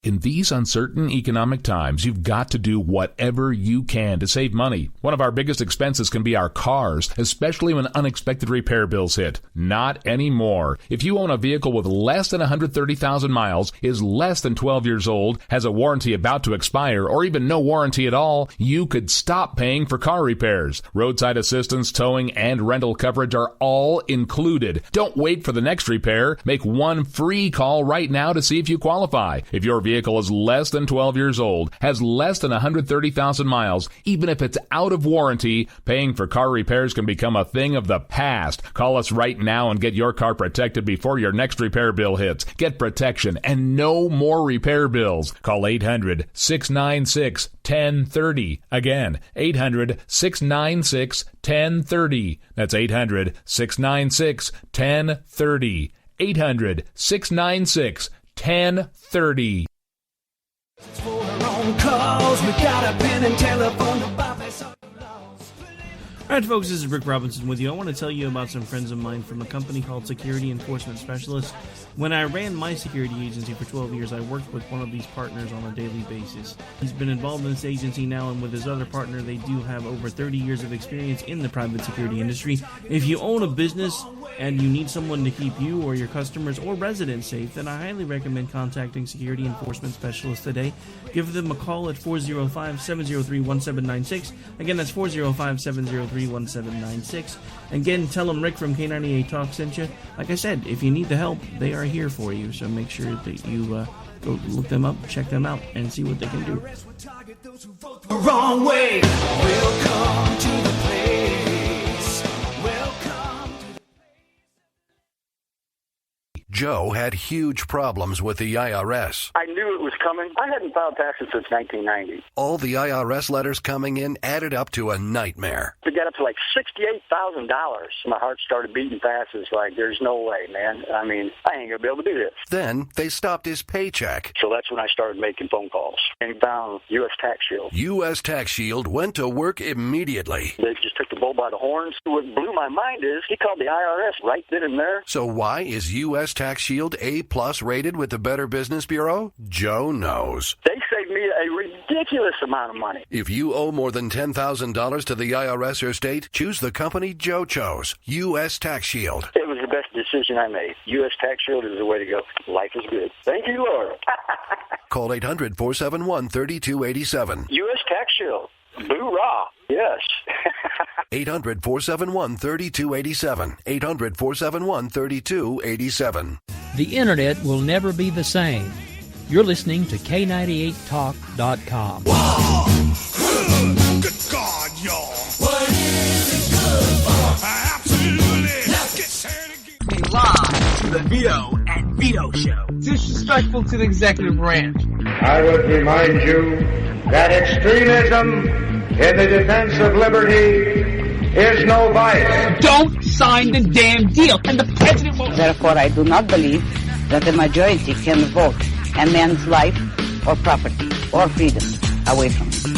In these uncertain economic times, you've got to do whatever you can to save money. One of our biggest expenses can be our cars, especially when unexpected repair bills hit. Not anymore. If you own a vehicle with less than 130,000 miles, is less than 12 years old, has a warranty about to expire, or even no warranty at all, you could stop paying for car repairs. Roadside assistance, towing, and rental coverage are all included. Don't wait for the next repair. Make one free call right now to see if you qualify. If your vehicle is less than 12 years old, has less than 130,000 miles, even if it's out of warranty, paying for car repairs can become a thing of the past. Call us right now and get your car protected before your next repair bill hits. Get protection and no more repair bills. Call 800-696-1030. Again, 800-696-1030. That's 800-696-1030. 800-696-1030. All right, folks, this is Rick Robinson with you. I want to tell you about some friends of mine from a company called Security Enforcement Specialists. When I ran my security agency for 12 years, I worked with one of these partners on a daily basis. He's been involved in this agency now, and with his other partner, they do have over 30 years of experience in the private security industry. If you own a business and you need someone to keep you or your customers or residents safe, then I highly recommend contacting Security Enforcement Specialists today. Give them a call at 405-703-1796. Again, that's 405-703-1796. Again, tell them Rick from K98 Talk sent you. Like I said, if you need the help, they are here for you. So make sure that you go look them up, check them out, and see what they can do. Wrong way. Welcome to the place. Welcome to the Joe had huge problems with the IRS. I knew it was coming. I hadn't filed taxes since 1990. All the IRS letters coming in added up to a nightmare. It got up to like $68,000. My heart started beating fast. It's like, there's no way, man. I mean, I ain't going to be able to do this. Then they stopped his paycheck. So that's when I started making phone calls and found U.S. Tax Shield. U.S. Tax Shield went to work immediately. They just took the bull by the horns. What blew my mind is he called the IRS right then and there. So why is U.S. Tax Shield A+ rated with the Better Business Bureau? Joe knows. They saved me a ridiculous amount of money. If you owe more than $10,000 to the IRS or state, choose the company Joe chose, U.S. Tax Shield. It was the best decision I made. U.S. Tax Shield is the way to go. Life is good. Thank you, Lord. Call 800-471-3287. U.S. Tax Shield. Boo-rah. Yes. 800-471-3287. 800-471-3287. The Internet will never be the same. You're listening to K98Talk.com. Whoa! Good God, y'all. What is it good for? Absolutely. Let's get started again. Live to the Vito and Vito Show. Disrespectful to the executive branch. I would remind you that extremism in the defense of liberty is no vice. Don't sign the damn deal, and the president will... Therefore, I do not believe that the majority can vote a man's life or property or freedom away from him.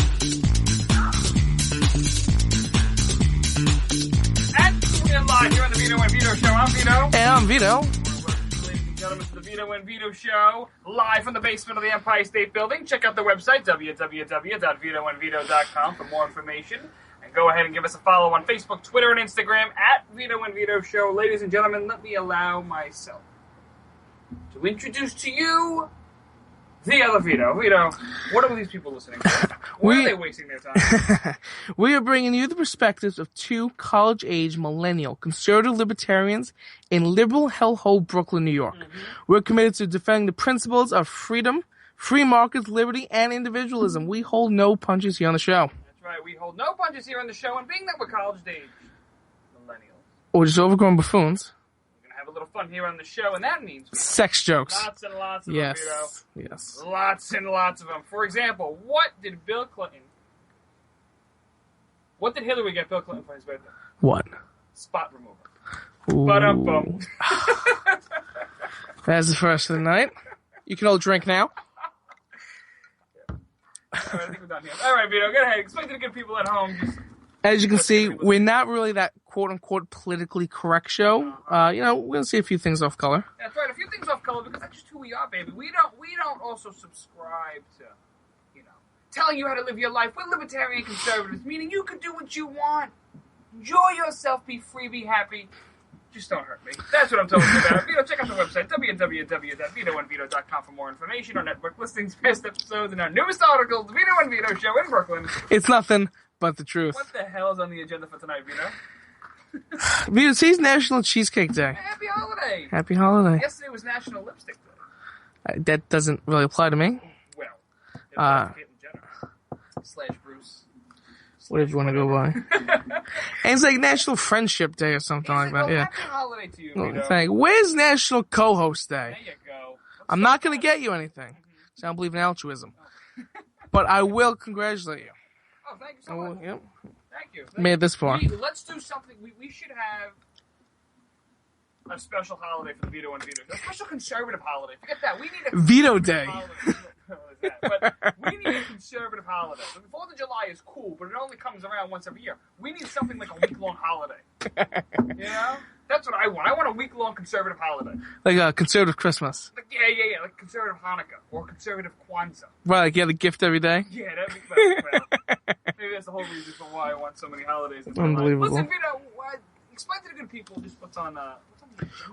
And we're live here on the Vito and Vito Show. I'm Vito. And I'm Vito. Ladies and gentlemen, to the Vito and Vito Show, live from the basement of the Empire State Building. Check out the website, www.vitoandvito.com, for more information. And go ahead and give us a follow on Facebook, Twitter, and Instagram at Vito and Vito Show. Ladies and gentlemen, let me allow myself to introduce to you the other Vito. Vito, what are these people listening to? Why are they wasting their time? We are bringing you the perspectives of two college-age millennial conservative libertarians in liberal hellhole Brooklyn, New York. Mm-hmm. We're committed to defending the principles of freedom, free markets, liberty, and individualism. We hold no punches here on the show. That's right. We hold no punches here on the show, and being that we're college-age millennials. Or just overgrown buffoons. Have a little fun here on the show, and that means sex jokes. Lots and lots of yes. them, Vito. Yes. Lots and lots of them. For example, what did Hillary get Bill Clinton for his birthday? What? Spot remover. Ba-dum-bum. That's the first of the night. You can all drink now. Yeah. All right, I think we're done here. All right, Vito, go ahead. Explain to the good people at home just As you can see, we're not really that quote-unquote politically correct show. We're going to see a few things off color. That's right, a few things off color because that's just who we are, baby. We don't also subscribe to, telling you how to live your life. We're libertarian conservatives, meaning you can do what you want. Enjoy yourself, be free, be happy. Just don't hurt me. That's what I'm talking about. Vito, check out the website, www.vitoandvito.com for more information, our network listings, past episodes, and our newest articles, The Vito and Vito Show in Brooklyn. It's nothing but the truth. What the hell is on the agenda for tonight, Vito? Vito, today's National Cheesecake Day. Happy holiday. Happy holiday. Yesterday was National Lipstick Day. That doesn't really apply to me. Well, it was Caitlyn Jenner / Bruce. Whatever you want to go by. And it's like National Friendship Day or something like that. Yeah. Happy holiday to you, Vito. Where's National Co-Host Day? There you go. I'm not going to get you anything. So I don't believe in altruism. But I will congratulate you. Oh, thank you so much. Yep. Thank you. Made it this far. Let's do something. We should have a special holiday for the Vito and Vito. A special conservative holiday. Forget that. We need a Vito Day. But we need a conservative holiday. The 4th of July is cool, but it only comes around once every year. We need something like a week-long holiday. That's what I want. I want a week-long conservative holiday. Like a conservative Christmas. Yeah. Like conservative Hanukkah or conservative Kwanzaa. Right, like you get a gift every day? Yeah, that'd be well, maybe that's the whole reason for why I want so many holidays. Unbelievable. Listen, Vito, explain to the good people just what's on the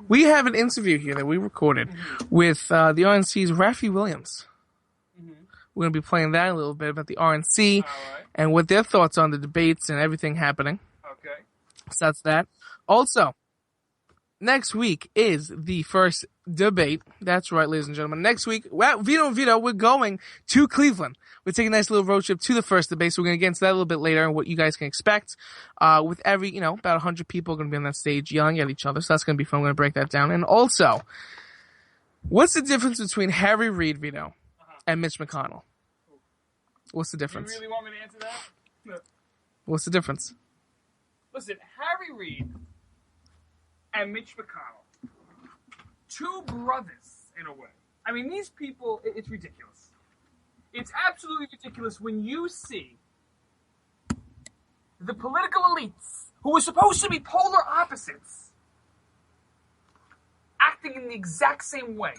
We have an interview here that we recorded with the RNC's Rafi Williams. We're going to be playing that a little bit about the RNC and what their thoughts on the debates and everything happening. Okay. So that's that. Also, next week is the first debate. That's right, ladies and gentlemen. Next week, Vito and Vito, we're going to Cleveland. We're taking a nice little road trip to the first debate, so we're going to get into that a little bit later and what you guys can expect. With every, about 100 people going to be on that stage yelling at each other, so that's going to be fun. We're going to break that down. And also, what's the difference between Harry Reid, Vito, and Mitch McConnell? What's the difference? You really want me to answer that? No. What's the difference? Listen, Harry Reid and Mitch McConnell, two brothers in a way. I mean, these people, it's ridiculous. It's absolutely ridiculous when you see the political elites, who are supposed to be polar opposites, acting in the exact same way.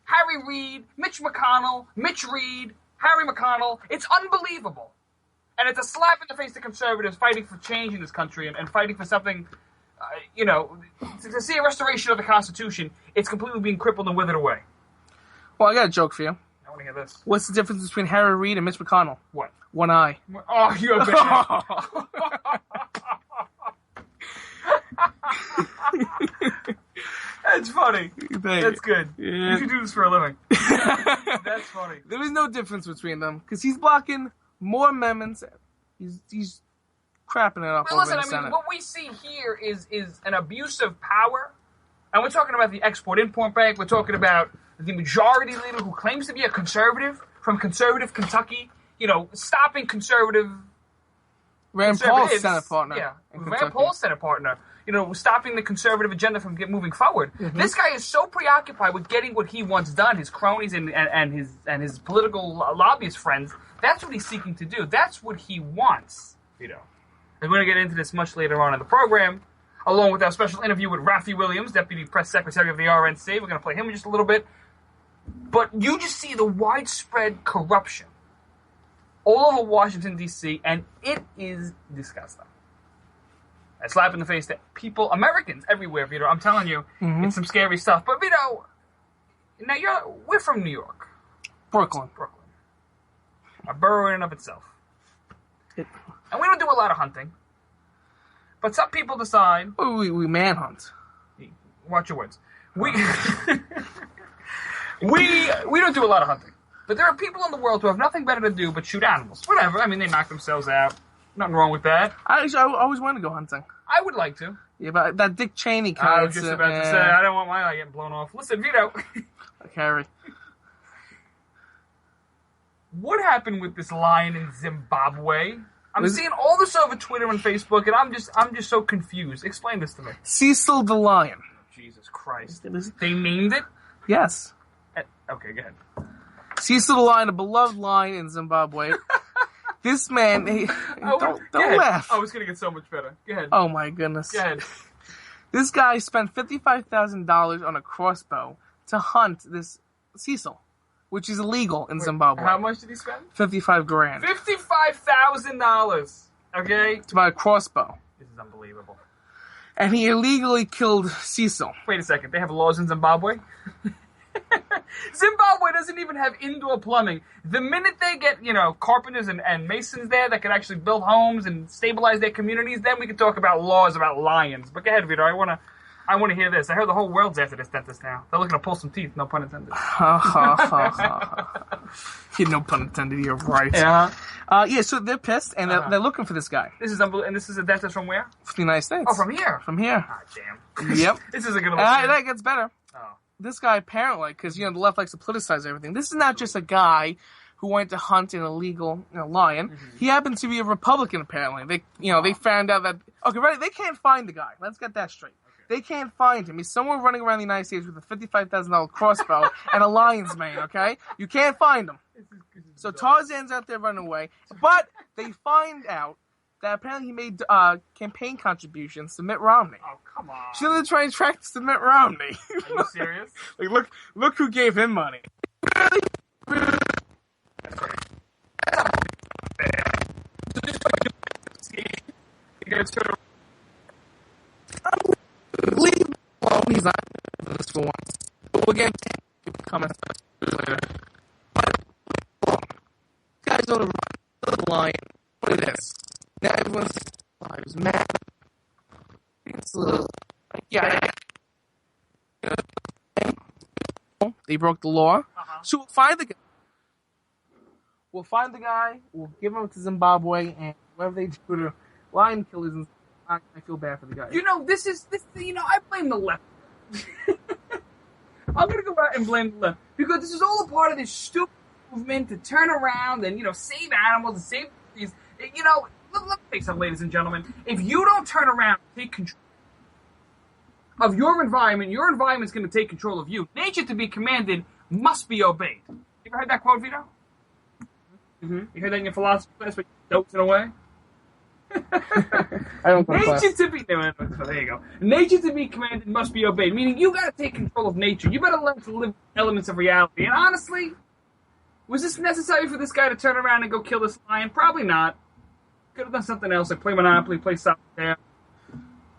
Harry Reid, Mitch McConnell, Mitch Reid, Harry McConnell. It's unbelievable. And it's a slap in the face to conservatives fighting for change in this country and fighting for something, to see a restoration of the Constitution. It's completely being crippled and withered away. Well, I got a joke for you. I want to hear this. What's the difference between Harry Reid and Mitch McConnell? What? One eye. Oh, you're a bad. That's funny. That's good. Yeah. You should do this for a living. That's funny. There is no difference between them because he's blocking more amendments. He's crapping it up. Well, listen, I mean, what we see here is an abuse of power, and we're talking about the Export-Import Bank. We're talking about the majority leader who claims to be a conservative from conservative Kentucky. Stopping conservative. Rand Paul's Senate partner. Yeah, Rand Paul's Senate partner. Stopping the conservative agenda from moving forward. Mm-hmm. This guy is so preoccupied with getting what he wants done, his cronies and his political lobbyist friends. That's what he's seeking to do. That's what he wants. And we're going to get into this much later on in the program, along with our special interview with Rafi Williams, Deputy Press Secretary of the RNC. We're going to play him in just a little bit. But you just see the widespread corruption all over Washington, D.C., and it is disgusting. A slap in the face that people, Americans everywhere, Vito, I'm telling you, it's some scary stuff. But Vito, now we're from New York. Brooklyn. A borough in and of itself. And we don't do a lot of hunting. But some people decide... We manhunt. Watch your words. We don't do a lot of hunting. But there are people in the world who have nothing better to do but shoot animals. Whatever. I mean, they knock themselves out. Nothing wrong with that. I always wanted to go hunting. I would like to. Yeah, but that Dick Cheney kind of... I was just about to say, I don't want my eye getting blown off. Listen, Vito. Harry. What happened with this lion in Zimbabwe? I'm seeing all this over Twitter and Facebook, and I'm just so confused. Explain this to me. Cecil the lion. Jesus Christ. They named it? Yes. Okay, go ahead. Cecil the lion, a beloved lion in Zimbabwe. This man, don't laugh. Oh, it's gonna get so much better. Go ahead. Oh my goodness. Go ahead. This guy spent $55,000 on a crossbow to hunt this Cecil, which is illegal in Zimbabwe. How much did he spend? $55,000. $55,000. Okay. To buy a crossbow. This is unbelievable. And he illegally killed Cecil. Wait a second. They have laws in Zimbabwe? Zimbabwe doesn't even have indoor plumbing. The minute they get, carpenters and masons there that can actually build homes and stabilize their communities, then we can talk about laws about lions. But go ahead, Vito. I want to hear this. I heard the whole world's after this dentist now. They're looking to pull some teeth, no pun intended. No pun intended, you're right. Yeah. So they're pissed, and they're looking for this guy. This is unbelievable. And this is a dentist from where? From the United States. Oh, from here? From here. Ah, damn. Yep. This isn't going to That gets better. Oh. This guy apparently, because the left likes to politicize everything. This is not just a guy who went to hunt an illegal lion. Mm-hmm. He happens to be a Republican. Apparently, they found out that ready. They can't find the guy. Let's get that straight. Okay. They can't find him. He's somewhere running around the United States with a $55,000 crossbow and a lion's mane. Okay, you can't find him. So Tarzan's out there running away, but they find out that apparently he made campaign contributions to Mitt Romney. Oh, come on. So they're trying to track to Mitt Romney. Are you serious? Look who gave him money. Leave him alone. He's not doing this for once. But we'll get comments later. Guys on the line. Look at this. Now everyone's lives mad. It's a little they broke the law. So we'll find the guy. We'll give him to Zimbabwe, and whatever they do to lion killers, I feel bad for the guy. I blame the left. I'm gonna go out and blame the left because this is all a part of this stupid movement to turn around and save animals and save these. Let me say something, ladies and gentlemen. If you don't turn around and take control of your environment's going to take control of you. Nature to be commanded must be obeyed. You ever heard that quote, Vito? Mm-hmm. You heard that in your philosophy class, but you're doping away? I don't know. There you go. Nature to be commanded must be obeyed. Meaning you got to take control of nature. You better learn to live with elements of reality. And honestly, was this necessary for this guy to turn around and go kill this lion? Probably not. Could have done something else, like play Monopoly, play solitaire,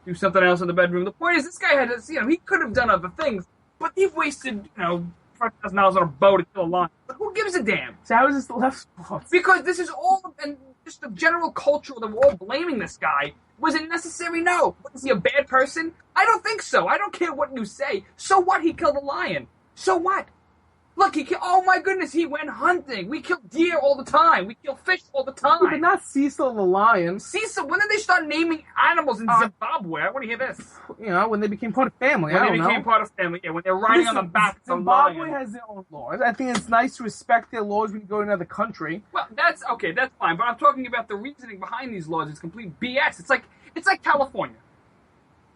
do something else in the bedroom. The point is, this guy had he could have done other things, but he wasted, $5,000 on a bow to kill a lion. But who gives a damn? So how is this the left's fault? Because this is all, and just the general culture that we're all blaming this guy. Was it necessary? No. Was he a bad person? I don't think so. I don't care what you say. So what? He killed a lion. So what? Look, oh my goodness, he went hunting. We kill deer all the time. We kill fish all the time. But not Cecil the lion. Cecil, when did they start naming animals in Zimbabwe? I want to hear this. When they became part of family. When they became part of family, when they're riding on the back of a lion. Zimbabwe has their own laws. I think it's nice to respect their laws when you go to another country. Well, that's fine. But I'm talking about the reasoning behind these laws. It's complete BS. It's like California.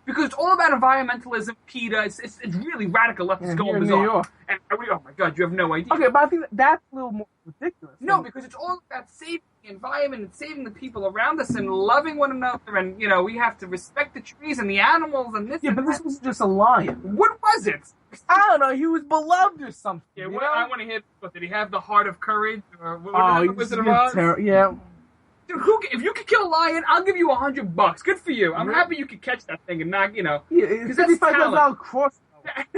Because it's all about environmentalism, PETA. It's really radical leftist going bizarre. New York. And oh my God, you have no idea. Okay, but I think that's a little more ridiculous. No, because it's all about saving the environment and saving the people around us and loving one another. And we have to respect the trees and the animals and this. Yeah, but this was just a lion. What was it? I don't know. He was beloved or something. Yeah, I want to hear. But did he have the heart of courage? Or what Wizard of Oz? Yeah. Dude, if you could kill a lion, I'll give you $100. Good for you. I'm happy you could catch that thing and not, Yeah, it's $55,000 crossbow.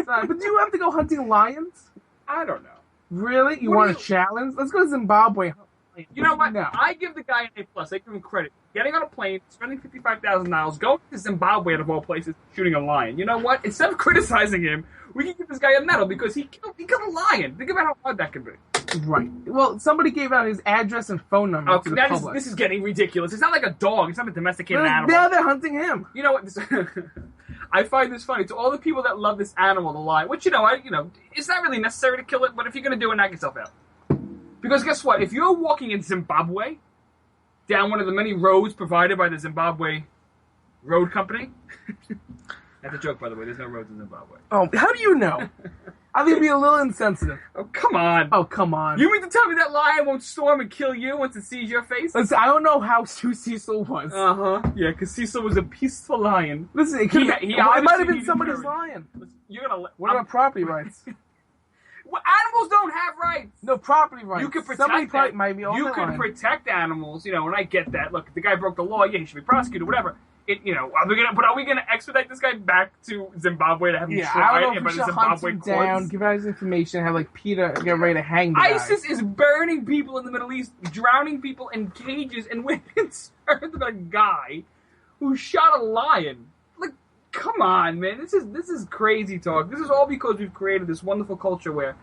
But do you have to go hunting lions? I don't know. Really? You want a challenge? Let's go to Zimbabwe. You know what? No. I give the guy an A+. I give him credit. Getting on a plane, spending $55,000, going to Zimbabwe out of all places, shooting a lion. You know what? Instead of criticizing him, we can give this guy a medal because he killed a lion. Think about how hard that could be. Right. Well, somebody gave out his address and phone number to the public. This is getting ridiculous. It's not like a dog. It's not a domesticated animal. Now they're hunting him. You know what? I find this funny. To all the people that love this animal, the lion, which, it's not really necessary to kill it, but if you're going to do it, knock yourself out. Because guess what? If you're walking in Zimbabwe, down one of the many roads provided by the Zimbabwe Road Company... That's a joke, by the way. There's no roads in Zimbabwe. Oh, how do you know? I think it'd be a little insensitive. Oh, come on. Oh, come on. You mean to tell me that lion won't storm and kill you once it sees your face? Listen, I don't know who Cecil was. Yeah, because Cecil was a peaceful lion. Listen, it might have been somebody's lion. You're gonna what about property rights? Well, animals don't have rights. No, property rights. You can protect Somebody that. might be on You that can line. protect animals, and I get that. Look, if the guy broke the law, yeah, he should be prosecuted, whatever. Are we gonna extradite this guy back to Zimbabwe to have him tried? I don't know if we should hunt him down, give out his information, have Peter get ready to hang the guy. ISIS is burning people in the Middle East, drowning people in cages, and we're concerned about a guy who shot a lion. Like, come on, man. This is crazy talk. This is all because we've created this wonderful culture where,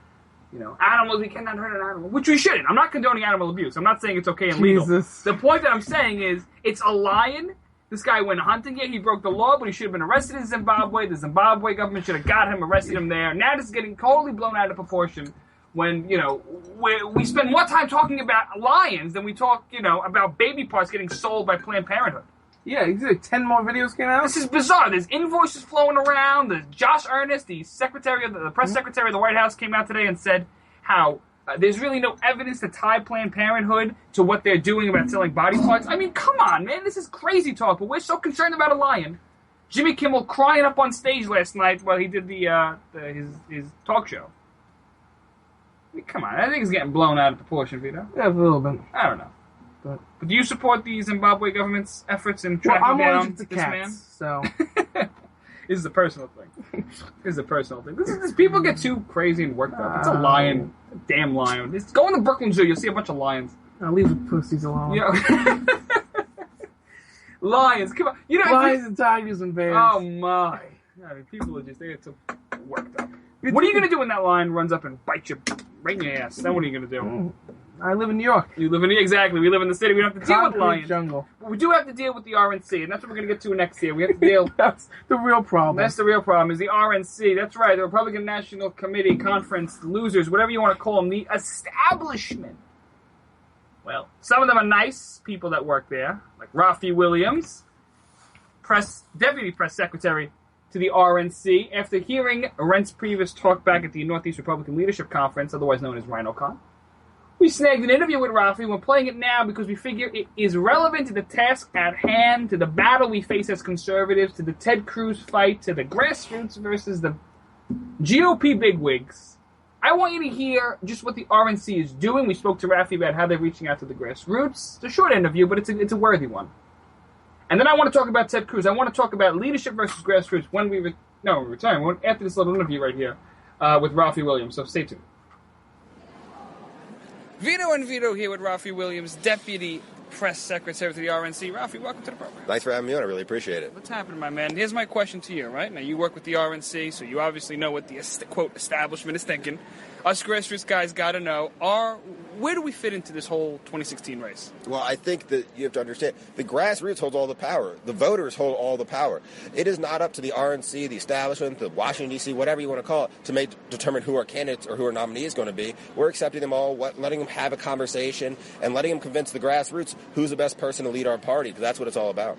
animals, we cannot hurt an animal, which we shouldn't. I'm not condoning animal abuse. I'm not saying it's okay and legal. The point that I'm saying is, it's a lion. This guy went hunting here. He broke the law, but he should have been arrested in Zimbabwe. The Zimbabwe government should have got him, arrested him there. Now this is getting totally blown out of proportion when, we spend more time talking about lions than we talk, about baby parts getting sold by Planned Parenthood. Yeah, 10 more videos came out. This is bizarre. There's invoices flowing around. There's Josh Earnest, the press secretary of the White House, came out today and said how there's really no evidence to tie Planned Parenthood to what they're doing about selling body parts. I mean, come on, man. This is crazy talk, but we're so concerned about a lion. Jimmy Kimmel crying up on stage last night while he did his talk show. I mean, come on. I think it's getting blown out of proportion, Vito. Yeah, a little bit. I don't know. But do you support the Zimbabwe government's efforts in Well, tracking I'm down allergic to this cats, man? so... This is a personal thing. This people get too crazy and worked up. It's a lion. A damn lion. Just go in the Brooklyn Zoo. You'll see a bunch of lions. I'll leave the pussies alone. Yeah. Lions. Come on. Lions and tigers and bears. Oh, my. I mean, people are they get so worked up. What are you going to do when that lion runs up and bites you right in your ass? Then what are you going to do? I live in New York. You live in Exactly. We live in the city. We don't have to deal with lions. Jungle. But we do have to deal with the RNC, and that's what we're going to get to next year. We have to deal. That's the real problem. That's the real problem, is the RNC. That's right, the Republican National Committee, Conference, the losers, whatever you want to call them, the establishment. Well, some of them are nice people that work there, like Rafi Williams, Deputy Press Secretary to the RNC, after hearing Rent's previous talk back at the Northeast Republican Leadership Conference, otherwise known as RhinoCon. We snagged an interview with Rafi. We're playing it now because we figure it is relevant to the task at hand, to the battle we face as conservatives, to the Ted Cruz fight, to the grassroots versus the GOP bigwigs. I want you to hear just what the RNC is doing. We spoke to Rafi about how they're reaching out to the grassroots. It's a short interview, but it's a worthy one. And then I want to talk about Ted Cruz. I want to talk about leadership versus grassroots when we return. After this little interview right here with Rafi Williams. So stay tuned. Vito and Vito here with Rafi Williams, Deputy Press Secretary to the RNC. Rafi, welcome to the program. Thanks for having me on. I really appreciate it. What's happening, my man? Here's my question to you, right? Now, you work with the RNC, so you obviously know what the, quote, establishment is thinking. Us grassroots guys got to know, where do we fit into this whole 2016 race? Well, I think that you have to understand, the grassroots holds all the power. The voters hold all the power. It is not up to the RNC, the establishment, the Washington, D.C., whatever you want to call it, to determine who our candidates or who our nominee is going to be. We're accepting them all, letting them have a conversation, and letting them convince the grassroots who's the best person to lead our party, because that's what it's all about.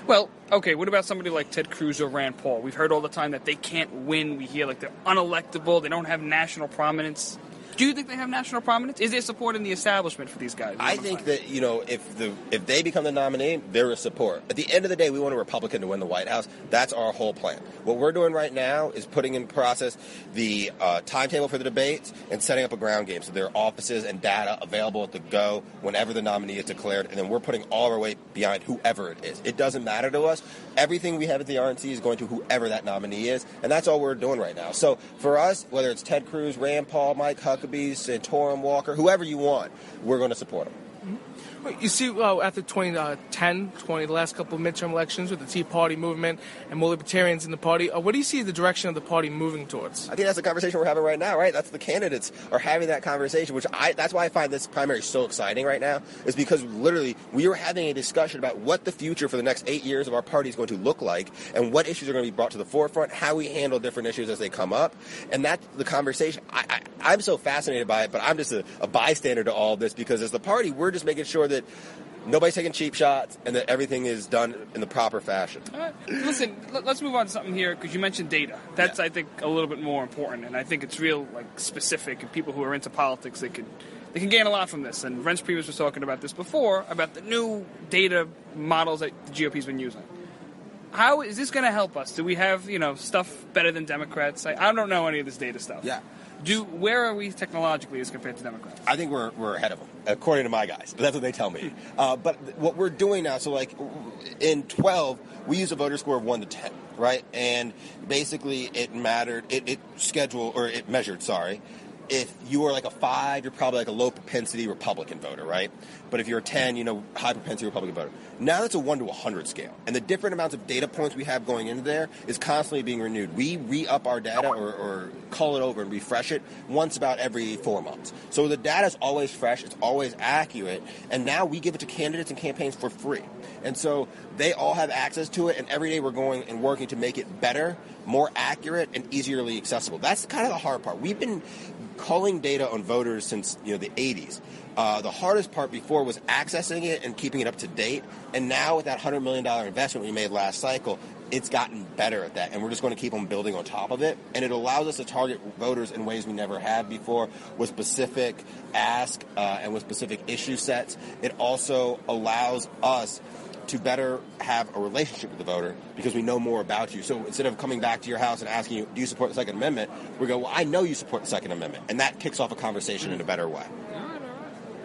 Well, okay, what about somebody like Ted Cruz or Rand Paul? We've heard all the time that they can't win. We hear like they're unelectable, they don't have national prominence. Do you think they have national prominence? Is there support in the establishment for these guys? I think that, if they become the nominee, there is support. At the end of the day, we want a Republican to win the White House. That's our whole plan. What we're doing right now is putting in process the timetable for the debates and setting up a ground game so there are offices and data available at the go whenever the nominee is declared, and then we're putting all of our weight behind whoever it is. It doesn't matter to us. Everything we have at the RNC is going to whoever that nominee is, and that's all we're doing right now. So for us, whether it's Ted Cruz, Rand Paul, Mike Huckabee, Santorum Walker, whoever you want, we're going to support them. You see, after 2010, the last couple of midterm elections with the Tea Party movement and more libertarians in the party, what do you see the direction of the party moving towards? I think that's the conversation we're having right now, right? That's the candidates are having that conversation, that's why I find this primary so exciting right now, is because literally we are having a discussion about what the future for the next 8 years of our party is going to look like and what issues are going to be brought to the forefront, how we handle different issues as they come up. And that's the conversation. I'm so fascinated by it, but I'm just a bystander to all of this because as the party, we're just making sure that nobody's taking cheap shots and that everything is done in the proper fashion. Listen, let's move on to something here, because you mentioned data. That's, I think, a little bit more important, and I think it's real, specific, and people who are into politics, they can gain a lot from this. And Reince Priebus was talking about this before, about the new data models that the GOP's been using. How is this going to help us? Do we have, stuff better than Democrats? I don't know any of this data stuff. Yeah. Where are we technologically as compared to Democrats? I think we're ahead of them, according to my guys. But that's what they tell me. But what we're doing now, so in 12, we use a voter score of 1 to 10, right? And basically it measured, if you were like a 5, you're probably like a low propensity Republican voter, right? But if you're a 10, high propensity Republican voter. Now that's a 1 to 100 scale. And the different amounts of data points we have going into there is constantly being renewed. We re-up our data or call it over and refresh it once about every 4 months. So the data is always fresh, it's always accurate, and now we give it to candidates and campaigns for free. And so they all have access to it, and every day we're going and working to make it better, more accurate, and easily accessible. That's kind of the hard part. We've been culling data on voters since the 80s. The hardest part before was accessing it and keeping it up to date. And now with that $100 million investment we made last cycle, it's gotten better at that. And we're just going to keep on building on top of it. And it allows us to target voters in ways we never had before with specific ask and with specific issue sets. It also allows us to better have a relationship with the voter because we know more about you. So instead of coming back to your house and asking you, do you support the Second Amendment? We go, well, I know you support the Second Amendment. And that kicks off a conversation in a better way.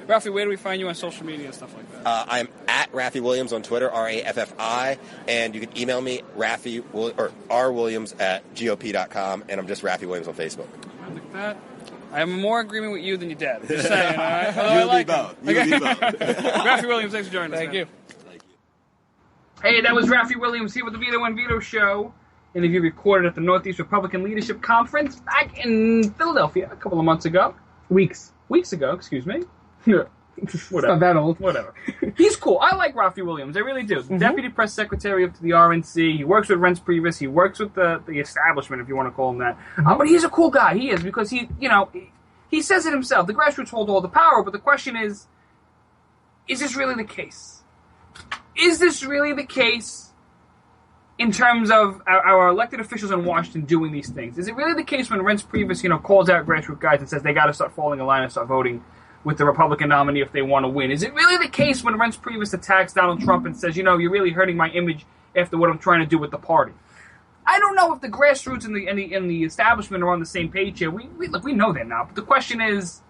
Ralphie, where do we find you on social media and stuff like that? I'm at Raffi Williams on Twitter, RAFFI, and you can email me, rwilliams@gop.com, and I'm just Raffi Williams on Facebook. I like that. I am more agreement with you than your dad. Just saying, all right? You'll be both. You'll be both. Raffi Williams, thanks for joining us. Thank you. Hey, that was Raffi Williams here with the Vito and Vito Show. Interview recorded at the Northeast Republican Leadership Conference back in Philadelphia a couple of months ago. Weeks ago, excuse me. Whatever. It's not that old. Whatever. He's cool. I like Raffi Williams. I really do. Mm-hmm. Deputy Press Secretary up to the RNC. He works with Reince Priebus. He works with the establishment, if you want to call him that. But he's a cool guy. He is, because he says it himself. The grassroots hold all the power, but the question is this really the case? Is this really the case in terms of our elected officials in Washington doing these things? Is it really the case when Reince Priebus, calls out grassroots guys and says they got to start falling in line and start voting with the Republican nominee if they want to win? Is it really the case when Reince Priebus attacks Donald Trump and says, you're really hurting my image after what I'm trying to do with the party? I don't know if the grassroots and the establishment are on the same page here. We know that now. But the question is,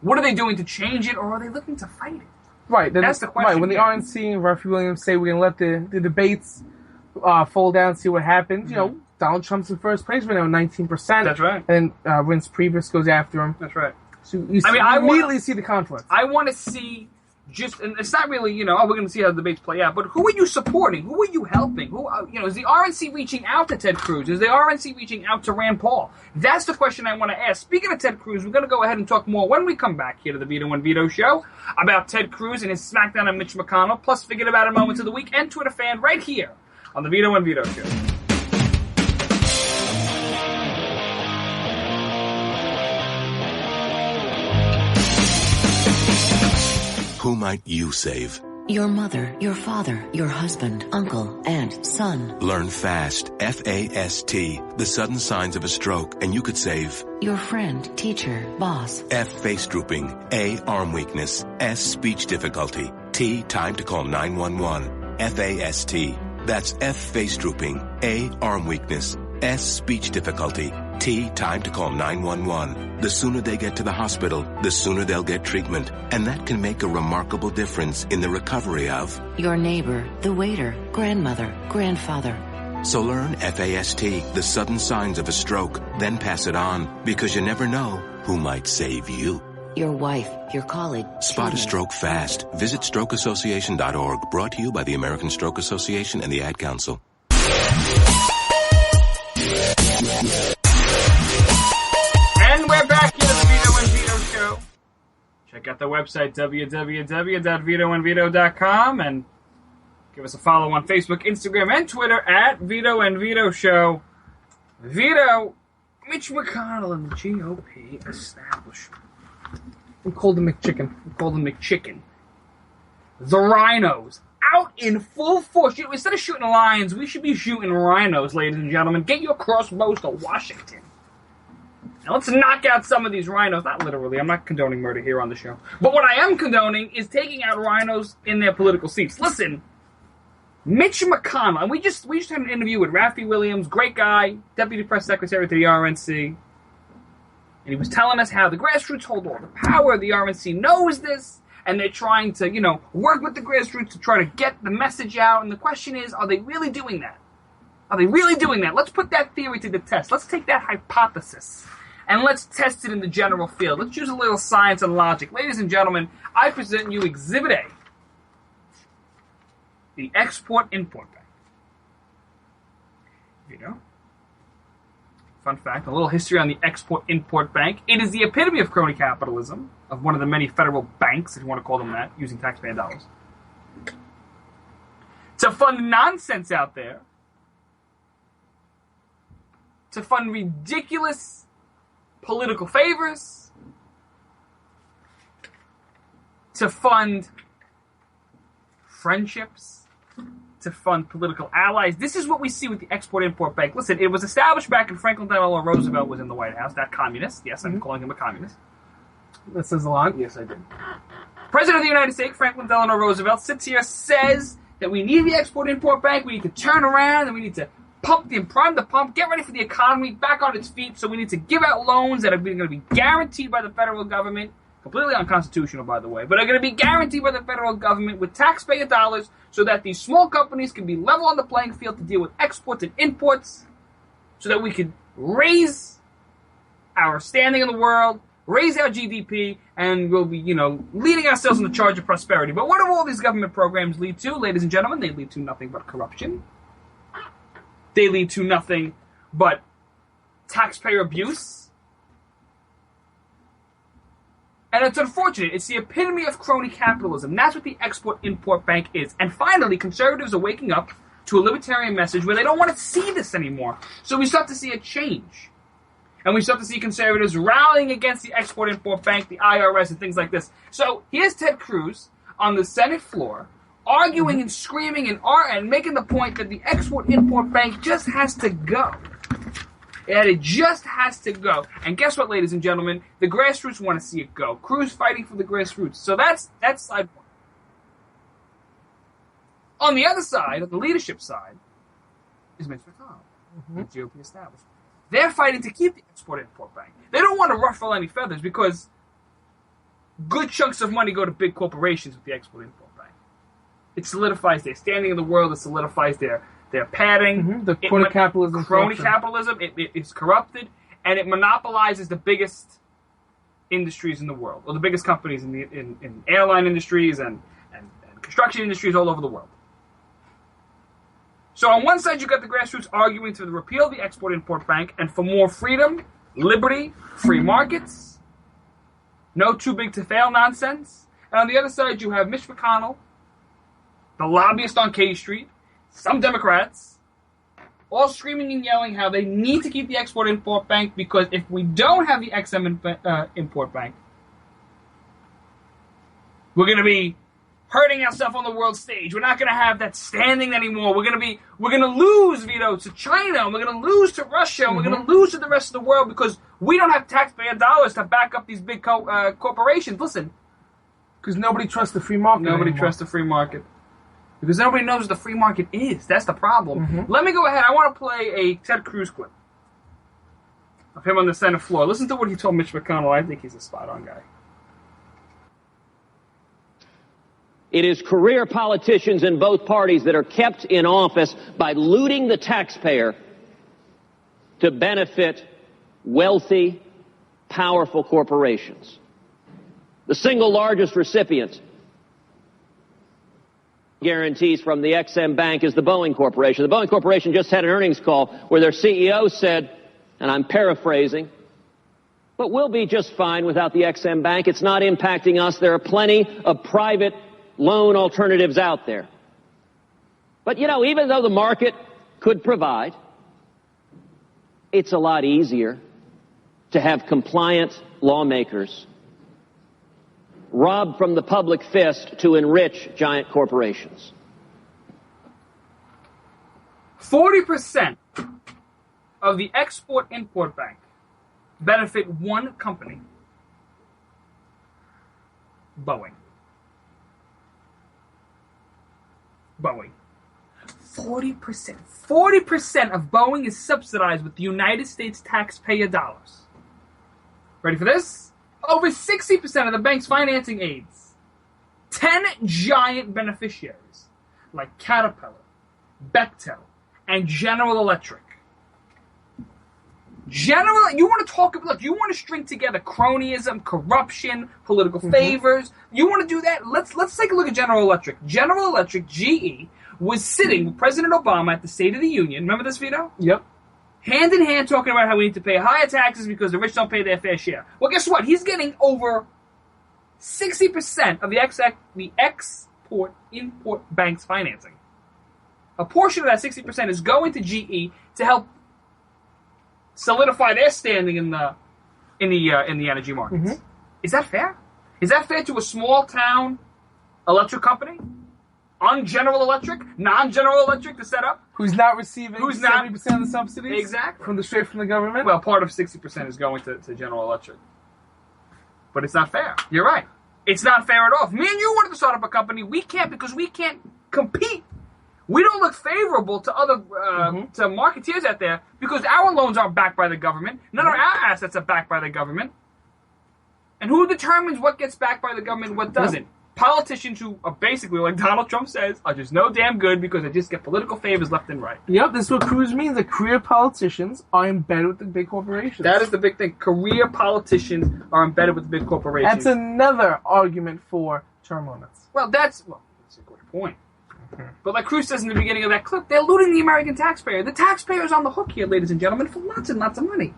what are they doing to change it, or are they looking to fight it? Right. That's the question. Right. When the RNC and Raffi Williams say we're going to let the debates fold down and see what happens, Donald Trump's in first place right now, 19%. That's right. And Reince Priebus goes after him. That's right. So you immediately see the conflict. I want to see and it's not really, we're going to see how the debates play out, but who are you supporting? Who are you helping? Is the RNC reaching out to Ted Cruz? Is the RNC reaching out to Rand Paul? That's the question I want to ask. Speaking of Ted Cruz, we're going to go ahead and talk more when we come back here to the Vito and Vito Show about Ted Cruz and his smackdown on Mitch McConnell, plus forget about it moments of the week and Twitter fan right here on the Vito and Vito Show. Who might you save? Your mother, your father, your husband, uncle, aunt, son. Learn FAST, F-A-S-T, the sudden signs of a stroke, and you could save. Your friend, teacher, boss. F, face drooping. A, arm weakness. S, speech difficulty. T, time to call 911. F-A-S-T. That's F, face drooping. A, arm weakness. S, speech difficulty. T, time to call 911. The sooner they get to the hospital, the sooner they'll get treatment. And that can make a remarkable difference in the recovery of your neighbor, the waiter, grandmother, grandfather. So learn FAST, the sudden signs of a stroke, then pass it on, because you never know who might save you. Your wife, your colleague. Spot a stroke fast. Visit strokeassociation.org. Brought to you by the American Stroke Association and the Ad Council. And we're back here at the Vito and Vito Show. Check out the website, www.vitoandvito.com, and give us a follow on Facebook, Instagram, and Twitter at Vito and Vito Show. Vito, Mitch McConnell and the GOP establishment. We called him McChicken. The rhinos out in full force. Instead of shooting lions, we should be shooting rhinos, ladies and gentlemen. Get your crossbows to Washington. Now let's knock out some of these rhinos. Not literally. I'm not condoning murder here on the show. But what I am condoning is taking out rhinos in their political seats. Listen, Mitch McConnell, and we just had an interview with Rafi Williams, great guy, deputy press secretary to the RNC, and he was telling us how the grassroots hold all the power. The RNC knows this, and they're trying to, work with the grassroots to try to get the message out. And the question is, are they really doing that? Are they really doing that? Let's put that theory to the test. Let's take that hypothesis and let's test it in the general field. Let's use a little science and logic. Ladies and gentlemen, I present you Exhibit A, the Export-Import Bank. Vito. Fun fact, a little history on the Export-Import Bank. It is the epitome of crony capitalism, of one of the many federal banks, if you want to call them that, using taxpayer dollars, to fund nonsense out there, to fund ridiculous political favors, to fund friendships, to fund political allies. This is what we see with the Export-Import Bank. Listen, it was established back when Franklin Delano Roosevelt was in the White House, that communist. Yes, I'm calling him a communist. That says a lot. Yes, I did. President of the United States, Franklin Delano Roosevelt, sits here, says that we need the Export-Import Bank, we need to turn around, and we need to pump and prime the pump, get ready for the economy back on its feet, so we need to give out loans that are going to be guaranteed by the federal government, completely unconstitutional, by the way, but are going to be guaranteed by the federal government with taxpayer dollars so that these small companies can be level on the playing field to deal with exports and imports so that we can raise our standing in the world, raise our GDP, and we'll be, leading ourselves in the charge of prosperity. But what do all these government programs lead to, ladies and gentlemen? They lead to nothing but corruption. They lead to nothing but taxpayer abuse. And it's unfortunate. It's the epitome of crony capitalism. That's what the Export-Import Bank is. And finally, conservatives are waking up to a libertarian message where they don't want to see this anymore. So we start to see a change. And we start to see conservatives rallying against the Export-Import Bank, the IRS, and things like this. So here's Ted Cruz on the Senate floor arguing and screaming and making the point that the Export-Import Bank just has to go. And it just has to go. And guess what, ladies and gentlemen? The grassroots want to see it go. Cruz fighting for the grassroots. So that's side one. On the other side, the leadership side, is Mitch McConnell, the GOP establishment. They're fighting to keep the Export-Import Bank. They don't want to ruffle any feathers because good chunks of money go to big corporations with the Export-Import Bank. It solidifies their standing in the world. It solidifies their padding. The crony capitalism. Crony capitalism. It is corrupted, and it monopolizes the biggest industries in the world, or the biggest companies in airline industries and construction industries all over the world. So on one side, you got the grassroots arguing to repeal the Export-Import Bank and for more freedom, liberty, free markets, no too big to fail nonsense. And on the other side, you have Mitch McConnell, the lobbyist on K Street, some Democrats, all screaming and yelling how they need to keep the Export-Import Bank because if we don't have the Import Bank, we're going to be hurting ourselves on the world stage. We're not going to have that standing anymore. We're going to lose, Vito, to China, and we're going to lose to Russia, and we're going to lose to the rest of the world because we don't have taxpayer dollars to back up these big corporations. Listen. Because nobody trusts the free market Nobody anymore. trusts the free market. Because nobody knows what the free market is. That's the problem. Let me go ahead. I want to play a Ted Cruz clip of him on the Senate floor. Listen to what he told Mitch McConnell. I think he's a spot-on guy. It is career politicians in both parties that are kept in office by looting the taxpayer to benefit wealthy, powerful corporations. The single largest recipient guarantees from the XM Bank is the Boeing Corporation. The Boeing Corporation just had an earnings call where their CEO said, and I'm paraphrasing, but we'll be just fine without the XM Bank. It's not impacting us. There are plenty of private loan alternatives out there. But, even though the market could provide, it's a lot easier to have compliant lawmakers robbed from the public fist to enrich giant corporations. 40% of the Export-Import Bank benefit one company, Boeing. 40%. 40% of Boeing is subsidized with the United States taxpayer dollars. Ready for this? Over 60% of the bank's financing aids. 10 giant beneficiaries like Caterpillar, Bechtel, and General Electric. You want to string together cronyism, corruption, political favors. You want to do that? Let's take a look at General Electric. General Electric, GE, was sitting with President Obama at the State of the Union. Remember this, Vito? Yep. Hand in hand talking about how we need to pay higher taxes because the rich don't pay their fair share. Well, guess what? He's getting over 60% of the Export-Import Bank's financing. A portion of that 60% is going to GE to help solidify their standing in the energy markets. Mm-hmm. Is that fair? Is that fair to a small town electric company? Un-General Electric, non-General Electric to set up? Who's not receiving 70% of the subsidies? Exactly. Straight from the government? Well, part of 60% is going to General Electric. But it's not fair. You're right. It's not fair at all. If me and you wanted to start up a company, we can't because we can't compete. We don't look favorable to other to marketeers out there because our loans aren't backed by the government. None of our assets are backed by the government. And who determines what gets backed by the government and what doesn't? Politicians who are basically, like Donald Trump says, are just no damn good because they just get political favors left and right. Yep, this is what Cruz means. That career politicians are embedded with the big corporations. That is the big thing. Career politicians are embedded with the big corporations. That's another argument for term limits. Well, that's a good point. But like Cruz says in the beginning of that clip, they're looting the American taxpayer. The taxpayer is on the hook here, ladies and gentlemen, for lots and lots of money.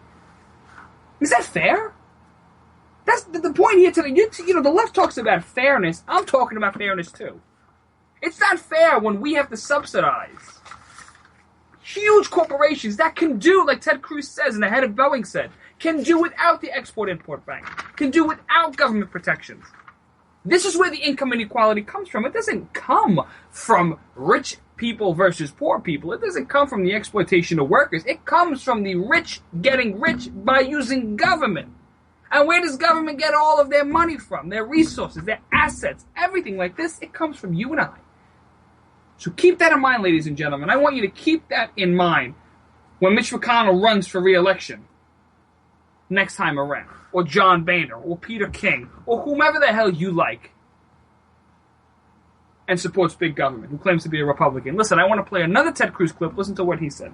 Is that fair? That's the point here today. The left talks about fairness. I'm talking about fairness too. It's not fair when we have to subsidize huge corporations that can do, like Ted Cruz says and the head of Boeing said, can do without the Export-Import Bank, can do without government protections. This is where the income inequality comes from. It doesn't come from rich people versus poor people. It doesn't come from the exploitation of workers. It comes from the rich getting rich by using government. And where does government get all of their money from? Their resources, their assets, everything like this? It comes from you and I. So keep that in mind, ladies and gentlemen. I want you to keep that in mind when Mitch McConnell runs for re-election next time around. Or John Boehner, or Peter King, or whomever the hell you like and supports big government, who claims to be a Republican. Listen, I want to play another Ted Cruz clip. Listen to what he said.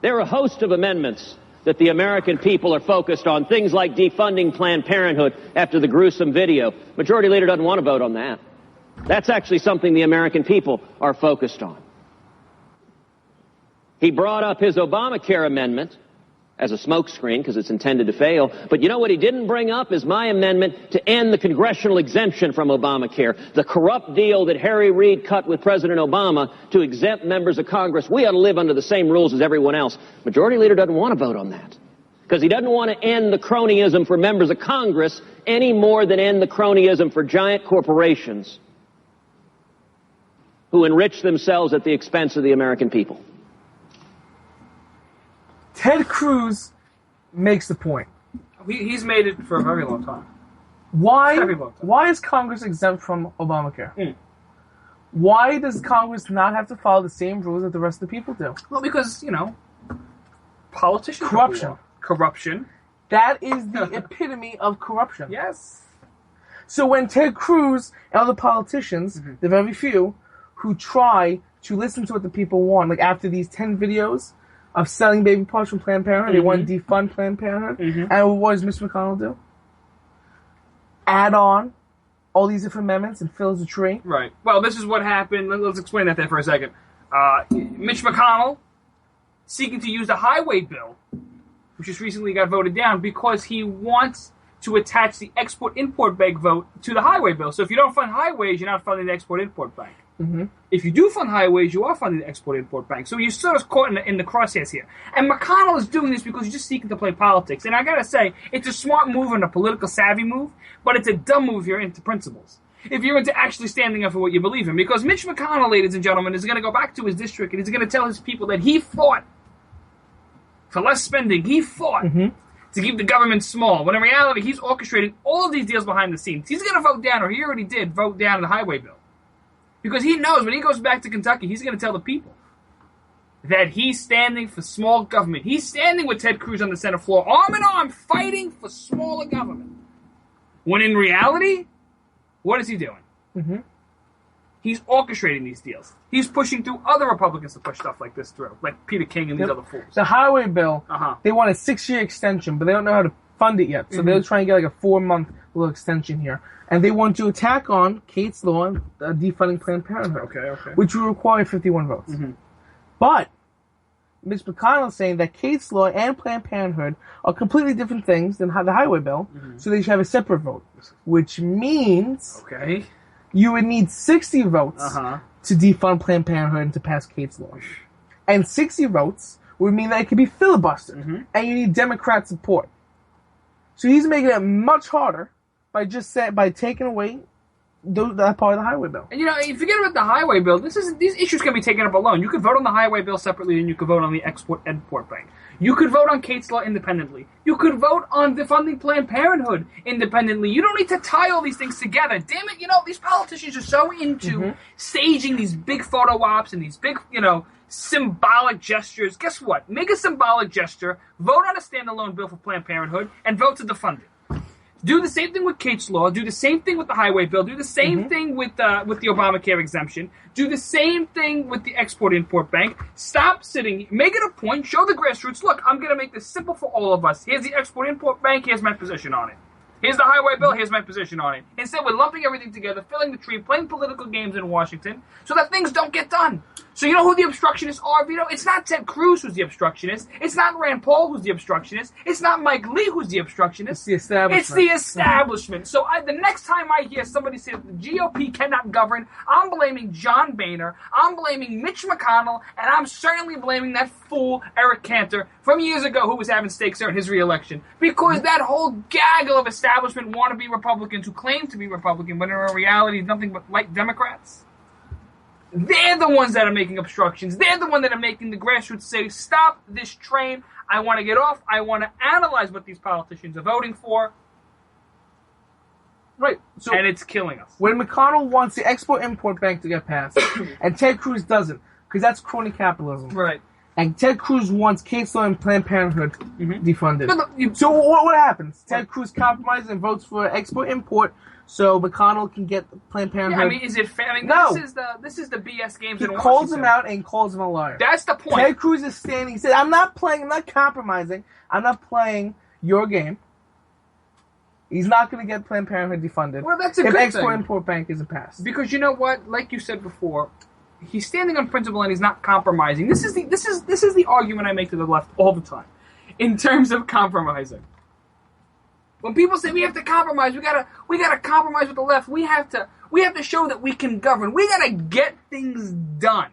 There are a host of amendments that the American people are focused on, things like defunding Planned Parenthood after the gruesome video. Majority Leader doesn't want to vote on that. That's actually something the American people are focused on. He brought up his Obamacare amendment as a smokescreen because it's intended to fail. But you know what he didn't bring up is my amendment to end the congressional exemption from Obamacare, the corrupt deal that Harry Reid cut with President Obama to exempt members of Congress. We ought to live under the same rules as everyone else. Majority Leader doesn't want to vote on that because he doesn't want to end the cronyism for members of Congress any more than end the cronyism for giant corporations who enrich themselves at the expense of the American people. Ted Cruz makes the point. He's made it for a very long time. Why is Congress exempt from Obamacare? Why does Congress not have to follow the same rules that the rest of the people do? Well, because, politicians... Corruption. That is the epitome of corruption. Yes. So when Ted Cruz and other politicians, the very few, who try to listen to what the people want, like after these 10 videos of selling baby parts from Planned Parenthood, they want to defund Planned Parenthood, and what does Mr. McConnell do? Add on all these different amendments and fills the tree. Right. Well, this is what happened. Let's explain that there for a second. Mitch McConnell seeking to use the highway bill, which just recently got voted down, because he wants to attach the Export-Import Bank vote to the highway bill. So if you don't fund highways, you're not funding the Export-Import Bank. Mm-hmm. If you do fund highways, you are funding the Export-Import Bank. So you're sort of caught in the crosshairs here. And McConnell is doing this because he's just seeking to play politics. And I gotta say, it's a smart move and a political savvy move, but it's a dumb move if you're into principles. If you're into actually standing up for what you believe in. Because Mitch McConnell, ladies and gentlemen, is going to go back to his district and he's going to tell his people that he fought for less spending. He fought to keep the government small. When in reality, he's orchestrating all of these deals behind the scenes. He's going to vote down, or he already did, vote down the highway bill. Because he knows when he goes back to Kentucky, he's going to tell the people that he's standing for small government. He's standing with Ted Cruz on the Senate floor, arm in arm, fighting for smaller government. When in reality, what is he doing? Mm-hmm. He's orchestrating these deals. He's pushing through other Republicans to push stuff like this through, like Peter King and these other fools. The highway bill, they want a 6-year extension, but they don't know how to fund it yet. So they're trying to get like a 4-month little extension here. And they want to attack on Kate's law, defunding Planned Parenthood, which will require 51 votes. But Mitch McConnell is saying that Kate's law and Planned Parenthood are completely different things than the highway bill, so they should have a separate vote, which means you would need 60 votes to defund Planned Parenthood and to pass Kate's law. And 60 votes would mean that it could be filibustered, and you need Democrat support. So he's making it much harder by taking away that part of the highway bill. And forget about the highway bill. These issues can be taken up alone. You could vote on the highway bill separately, and you could vote on the Export-Import Bank. You could vote on Kate's law independently. You could vote on defunding Planned Parenthood independently. You don't need to tie all these things together. Damn it, these politicians are so into staging these big photo ops and these big, symbolic gestures. Guess what? Make a symbolic gesture, vote on a standalone bill for Planned Parenthood, and vote to defund it. Do the same thing with Kate's law. Do the same thing with the highway bill. Do the same thing with the Obamacare exemption. Do the same thing with the Export-Import Bank. Stop sitting. Make it a point. Show the grassroots. Look, I'm going to make this simple for all of us. Here's the Export-Import Bank. Here's my position on it. Here's the highway bill. Here's my position on it. Instead, we're lumping everything together, filling the tree, playing political games in Washington so that things don't get done. So you know who the obstructionists are, Vito? It's not Ted Cruz who's the obstructionist. It's not Rand Paul who's the obstructionist. It's not Mike Lee who's the obstructionist. It's the establishment. It's the establishment. So the next time I hear somebody say that the GOP cannot govern, I'm blaming John Boehner, I'm blaming Mitch McConnell, and I'm certainly blaming that fool Eric Cantor from years ago who was having stakes there in his re-election. Because that whole gaggle of establishment wannabe Republicans who claim to be Republican, but in reality nothing but light Democrats. They're the ones that are making obstructions. They're the ones that are making the grassroots say, stop this train. I want to get off. I want to analyze what these politicians are voting for. Right. So and it's killing us. When McConnell wants the Export-Import Bank to get passed, and Ted Cruz doesn't, because that's crony capitalism. Right. And Ted Cruz wants Kate's law and Planned Parenthood defunded. So what happens? Ted Cruz compromises and votes for Export-Import, so McConnell can get Planned Parenthood. Yeah, is it fair? I mean, no. This is the BS games he in Washington. Calls him out and calls him a liar. That's the point. Ted Cruz is standing. He said, I'm not compromising. I'm not playing your game. He's not going to get Planned Parenthood defunded. Well, that's a good thing. If Export-Import Bank isn't passed. Because you know what? Like you said before, he's standing on principle and he's not compromising. This is the argument I make to the left all the time in terms of compromising. When people say we have to compromise, we gotta compromise with the left. We have to show that we can govern. We gotta get things done.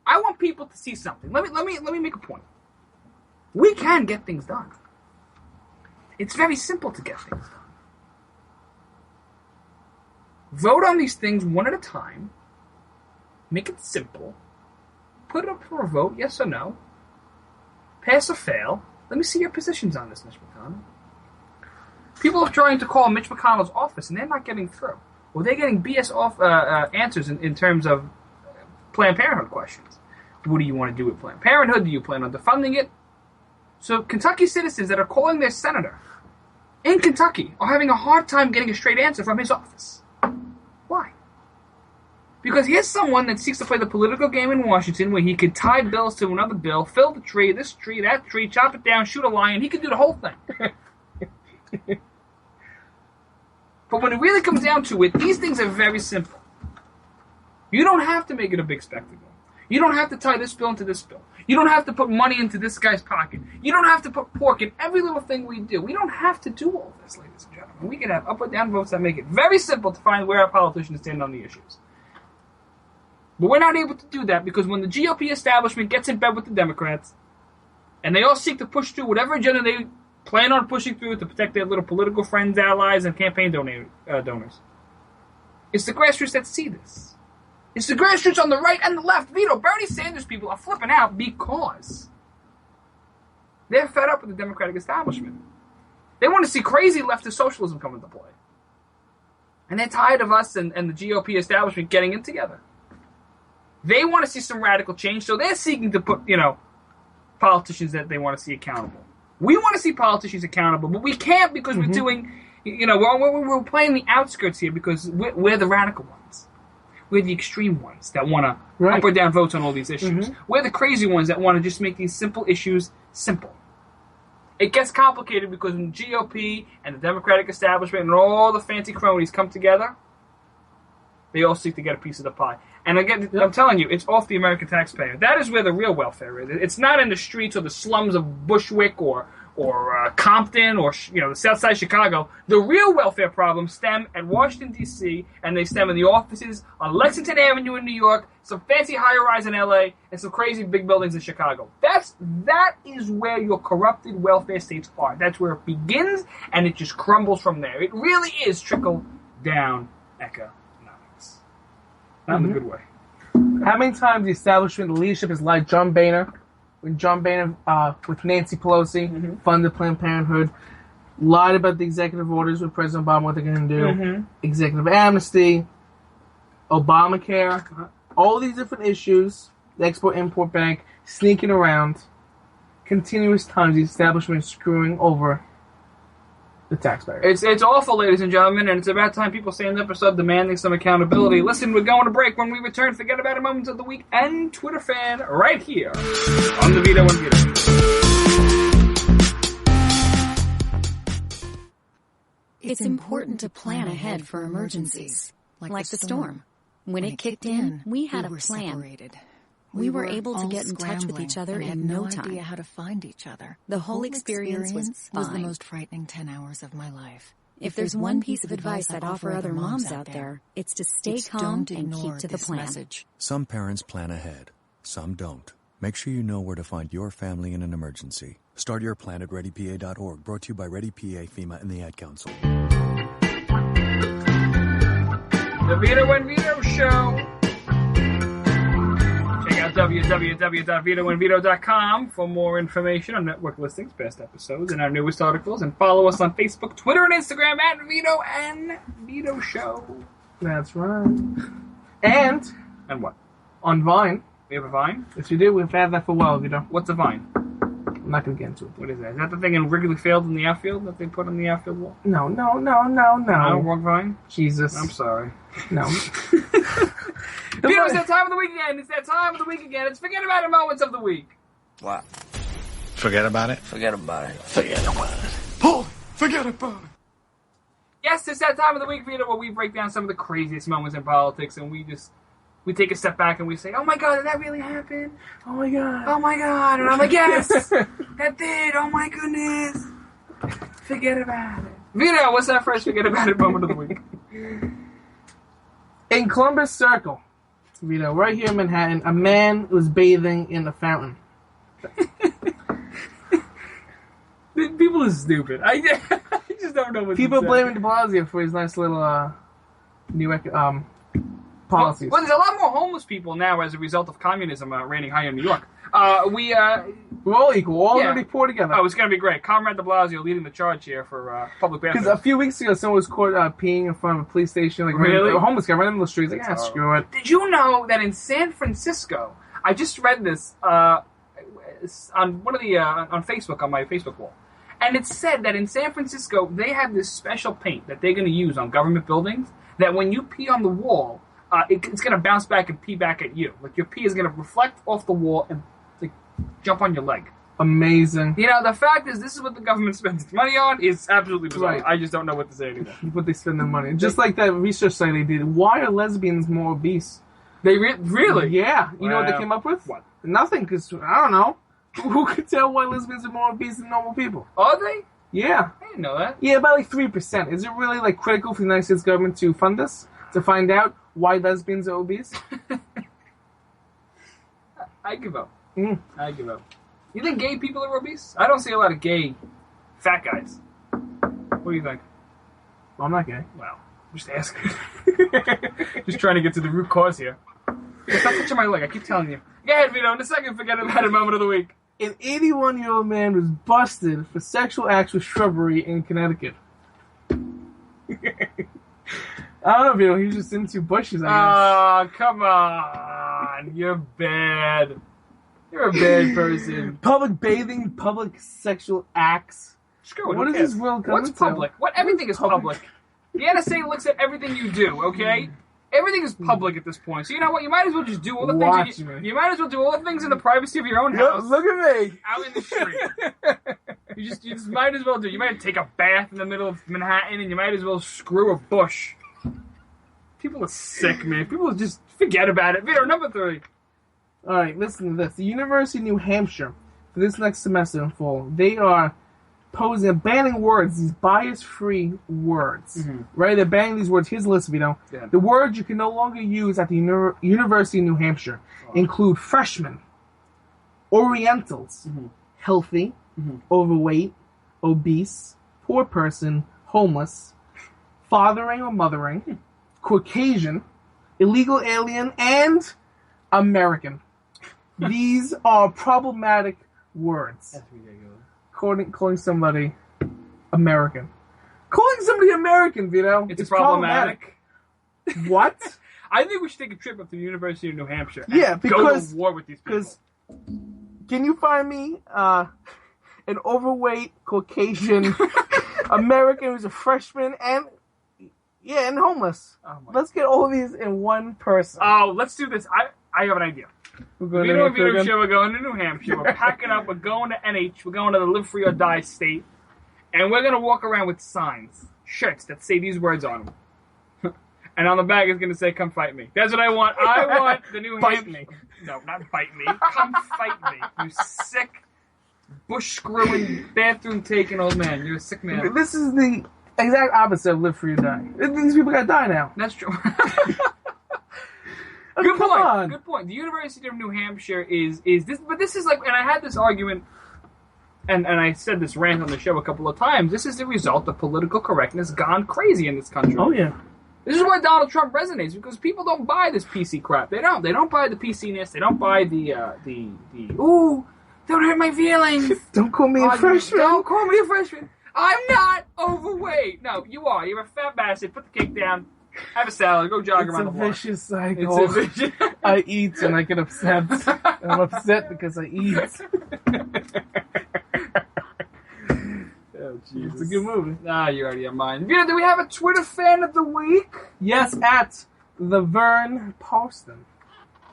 I want people to see something. Let me make a point. We can get things done. It's very simple to get things done. Vote on these things one at a time. Make it simple. Put it up for a vote, yes or no. Pass or fail. Let me see your positions on this, Mitch McConnell. People are trying to call Mitch McConnell's office, and they're not getting through. Well, they're getting BS answers in terms of Planned Parenthood questions. What do you want to do with Planned Parenthood? Do you plan on defunding it? So Kentucky citizens that are calling their senator in Kentucky are having a hard time getting a straight answer from his office. Why? Because here's someone that seeks to play the political game in Washington where he could tie bills to another bill, fill the tree, this tree, that tree, chop it down, shoot a lion. He could do the whole thing. But when it really comes down to it, these things are very simple. You don't have to make it a big spectacle. You don't have to tie this bill into this bill. You don't have to put money into this guy's pocket. You don't have to put pork in every little thing we do. We don't have to do all this, ladies and gentlemen. We can have up or down votes that make it very simple to find where our politicians stand on the issues. But we're not able to do that because when the GOP establishment gets in bed with the Democrats, and they all seek to push through whatever agenda they plan on pushing through to protect their little political friends, allies, and campaign donors, it's the grassroots that see this. It's the grassroots on the right and the left. Vito, Bernie Sanders people are flipping out because they're fed up with the Democratic establishment. They want to see crazy leftist socialism come into play. And they're tired of us and the GOP establishment getting it together. They want to see some radical change, so they're seeking to put, politicians that they want to see accountable. We want to see politicians accountable, but we can't because we're doing, we're playing the outskirts here because we're the radical ones. We're the extreme ones that want to up or down votes on all these issues. We're the crazy ones that want to just make these simple issues simple. It gets complicated because when the GOP and the Democratic establishment and all the fancy cronies come together, they all seek to get a piece of the pie. And again, I'm telling you, it's off the American taxpayer. That is where the real welfare is. It's not in the streets or the slums of Bushwick or Compton or the South Side of Chicago. The real welfare problems stem at Washington, D.C., and they stem in the offices on Lexington Avenue in New York, some fancy high-rise in L.A., and some crazy big buildings in Chicago. That is where your corrupted welfare states are. That's where it begins, and it just crumbles from there. It really is trickle-down economics. Not in a good way. How many times the establishment, the leadership has lied John Boehner, when John Boehner, with Nancy Pelosi, funded Planned Parenthood, lied about the executive orders with President Obama, what they're going to do, executive amnesty, Obamacare, all these different issues, the Export-Import Bank, sneaking around, continuous times the establishment is screwing over the taxpayer. It's awful, ladies and gentlemen, and it's about time people stand up and start demanding some accountability. Listen, we're going to break. When we return, forget about a moment of the week and Twitter fan right here on the Vito and Vito. It's important to plan ahead for emergencies, like the storm. When it kicked in, we had a plan. Separated. We were able to get in touch with each other in no time. Idea how to find each other. The whole experience was the most frightening 10 hours of my life. If there's one piece of advice I'd offer other moms out there, it's to stay calm and keep to the plan. Message. Some parents plan ahead, some don't. Make sure you know where to find your family in an emergency. Start your plan at ReadyPA.org, brought to you by ReadyPA, FEMA, and the Ad Council. The Vito and Vito Show. Check out www.vitoandvito.com for more information on network listings, past episodes, and our newest articles. And follow us on Facebook, Twitter, and Instagram at Vito and Vito Show. That's right. And what? On Vine. We have a Vine? Yes, we do. We've had that for a while, Vito. What's a Vine? I'm not going to get into it. What is that? Is that the thing in Wrigley Field in the outfield that they put on the outfield wall? No. No, wrong Vine? Jesus. I'm sorry. No. Vito, it's that time of the week again. It's that time of the week again. It's Forget About It Moments of the Week. What? Forget about it? Forget about it. Forget about it. Paul, forget about it. Yes, it's that time of the week, Vito, where we break down some of the craziest moments in politics, and we take a step back and we say, oh my God, did that really happen? Oh my God. Oh my God. And I'm like, yes, that did. Oh my goodness. Forget about it. Vito, what's that first Forget About It moment of the week? In Columbus Circle, Vito, right here in Manhattan, a man was bathing in a fountain. People are stupid. I just don't know what people blaming de Blasio for his nice little new policies. Well, there's a lot more homeless people now as a result of communism reigning high in New York. We're all equal. All going to be poor together. Oh, it's going to be great. Comrade de Blasio leading the charge here for public bathrooms. Because a few weeks ago, someone was caught peeing in front of a police station. Really? A homeless guy running in the streets. Like, screw it. Did you know that in San Francisco, I just read this on one of the on Facebook, on my Facebook wall, and it said that in San Francisco they have this special paint that they're going to use on government buildings that when you pee on the wall, it's going to bounce back and pee back at you. Like your pee is going to reflect off the wall and jump on your leg. Amazing. You know, the fact is, this is what the government spends its money on. It's absolutely bizarre. Right. I just don't know what to say anymore. What they spend their money. Just like that research study they did. Why are lesbians more obese? They really? Yeah. You know what they came up with? What? Nothing, because, I don't know. Who could tell why lesbians are more obese than normal people? Are they? Yeah. I didn't know that. Yeah, about like 3%. Is it really like critical for the United States government to fund this? To find out why lesbians are obese? I give up. I give up. You think gay people are obese? I don't see a lot of gay fat guys. What do you think? Well, I'm not gay. Well, I'm just asking. Just trying to get to the root cause here. Stop touching my leg. I keep telling you. Go ahead, Vito. In a second, forget about it. Moment of the week. An 81-year-old man was busted for sexual acts with shrubbery in Connecticut. I don't know, Vito. He was just into bushes, I guess. Oh, come on. You're bad. You're a bad person. Public bathing, public sexual acts. Screw it. What is this world coming What's to? public? Everything is public. The NSA looks at everything you do, okay? Everything is public at this point. So you know what? You might as well just do all the things. You might as well do all the things in the privacy of your own house. Look at me. Out in the street. You just might as well do. You might take a bath in the middle of Manhattan, and you might as well screw a bush. People are sick, man. People just forget about it. Vito, number 3. All right, listen to this. The University of New Hampshire, for this next semester in fall, they are banning words, these bias-free words. Right? They're banning these words. Here's a list, Vito. Yeah. The words you can no longer use at the University of New Hampshire include freshmen, orientals, healthy, overweight, obese, poor person, homeless, fathering or mothering, Caucasian, illegal alien, and American. These are problematic words. That's ridiculous. Calling somebody American. Calling somebody American, Vito, It's problematic. What? I think we should take a trip up to the University of New Hampshire. And Yeah, go because to war with these people. Can you find me an overweight Caucasian American who's a freshman and homeless? Let's get all of these in one person. Oh, let's do this. I have an idea. We're going Vito and to Vito show. We're going to New Hampshire. We're packing up. We're going to NH. We're going to the Live Free or Die state. And we're going to walk around with signs, shirts that say these words on them. And on the back it's going to say, "Come fight me." That's what I want. I want the New Hampshire. Bite me. No, not bite me. Come fight me. You sick, bush-screwing, bathroom-taking old man. You're a sick man. This is the exact opposite of Live Free or Die. These people gotta die now. That's true. Good point. Good point. The University of New Hampshire is this, but this is like, and I had this argument, and I said this rant on the show a couple of times. This is the result of political correctness gone crazy in this country. Oh yeah. This is why Donald Trump resonates, because people don't buy this PC crap. They don't. They don't buy the PC-ness. They don't buy the ooh, don't hurt my feelings. Don't call me a freshman. Don't call me a freshman. I'm not overweight. No, you are. You're a fat bastard. Put the cake down. Have a salad. Go jog around the block. It's a vicious cycle. I eat and I get upset. I'm upset because I eat. Oh, Jesus. It's a good movie. Ah, you already have mine. Vito, do we have a Twitter fan of the week? Yes, at Laverne Poston.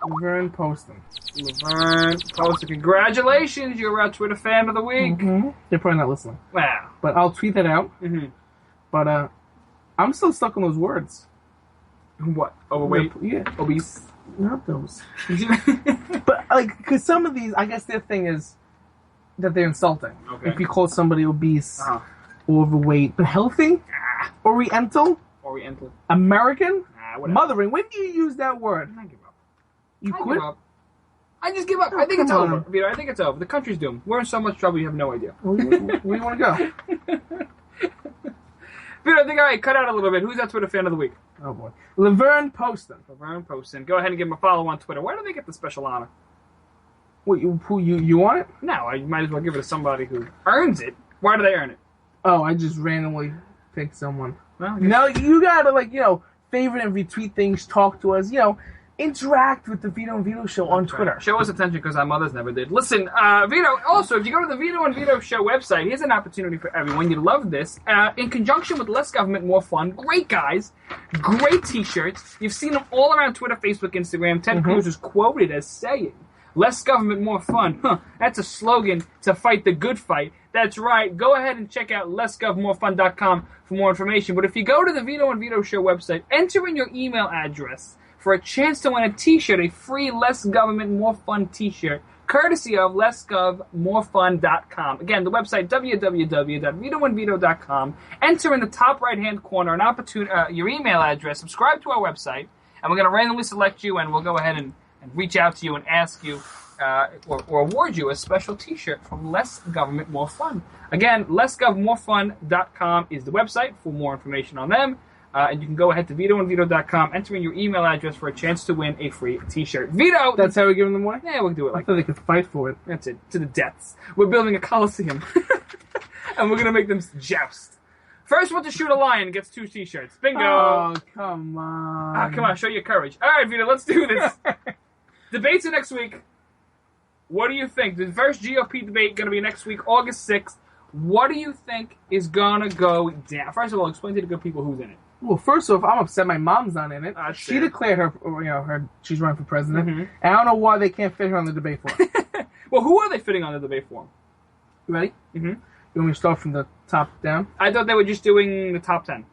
Laverne Poston. Laverne Poston. Congratulations, you're our Twitter fan of the week. Mm-hmm. They're probably not listening. Wow. But I'll tweet that out. Mm-hmm. But I'm still stuck on those words. What? Overweight? Yeah. Obese? Not those. But, like, because some of these, I guess their thing is that they're insulting. Okay. If you call somebody obese, overweight, but healthy, oriental, American, mothering. When do you use that word? I give up. You I quit? give up. I just give up. Oh, I think it's come over. on. Vito, I think it's over. The country's doomed. We're in so much trouble you have no idea. Where do you want to go? Vito, I think, all right, cut out a little bit. Who's that Twitter fan of the week? Oh, boy. Laverne Poston. Laverne Poston. Go ahead and give him a follow on Twitter. Why do they get the special honor? What, you want it? No, I might as well give it to somebody who earns it. Why do they earn it? Oh, I just randomly picked someone. Well, no, you gotta, favorite and retweet things, talk to us, interact with the Vito and Vito Show on Twitter. Show us attention because our mothers never did. Listen, Vito, also, if you go to the Vito and Vito Show website, here's an opportunity for everyone. You love this. In conjunction with Less Government, More Fun, great guys, great t-shirts. You've seen them all around Twitter, Facebook, Instagram. Ted Cruz is quoted as saying, "Less government, more fun." That's a slogan to fight the good fight. That's right. Go ahead and check out lessgovmorefun.com for more information. But if you go to the Vito and Vito Show website, enter in your email address for a chance to win a t-shirt, a free Less Government, More Fun t-shirt courtesy of lessgovmorefun.com. Again, the website, www.vitoandvito.com. Enter in the top right-hand corner an your email address, subscribe to our website, and we're going to randomly select you, and we'll go ahead and reach out to you and ask you or award you a special T-shirt from Less Government, More Fun. Again, lessgovmorefun.com is the website for more information on them. And you can go ahead to vitoandvito.com, enter in your email address for a chance to win a free T-shirt. Vito! That's how we give them away? Yeah, we'll do it like I thought they could fight for it. That's it, to the deaths. We're building a coliseum. And we're going to make them joust. First one to shoot a lion gets 2 T-shirts. Bingo! Oh, come on. Come on, show your courage. All right, Vito, let's do this. Debates are next week. What do you think? The first GOP debate going to be next week, August 6th. What do you think is going to go down? First of all, explain to the good people who's in it. Well, first off, I'm upset my mom's not in it. She fair. declared she's running for president. And I don't know why they can't fit her on the debate forum. Well, who are they fitting on the debate forum? You ready? Mm-hmm. You want me to start from the top down? I thought they were just doing the top 10.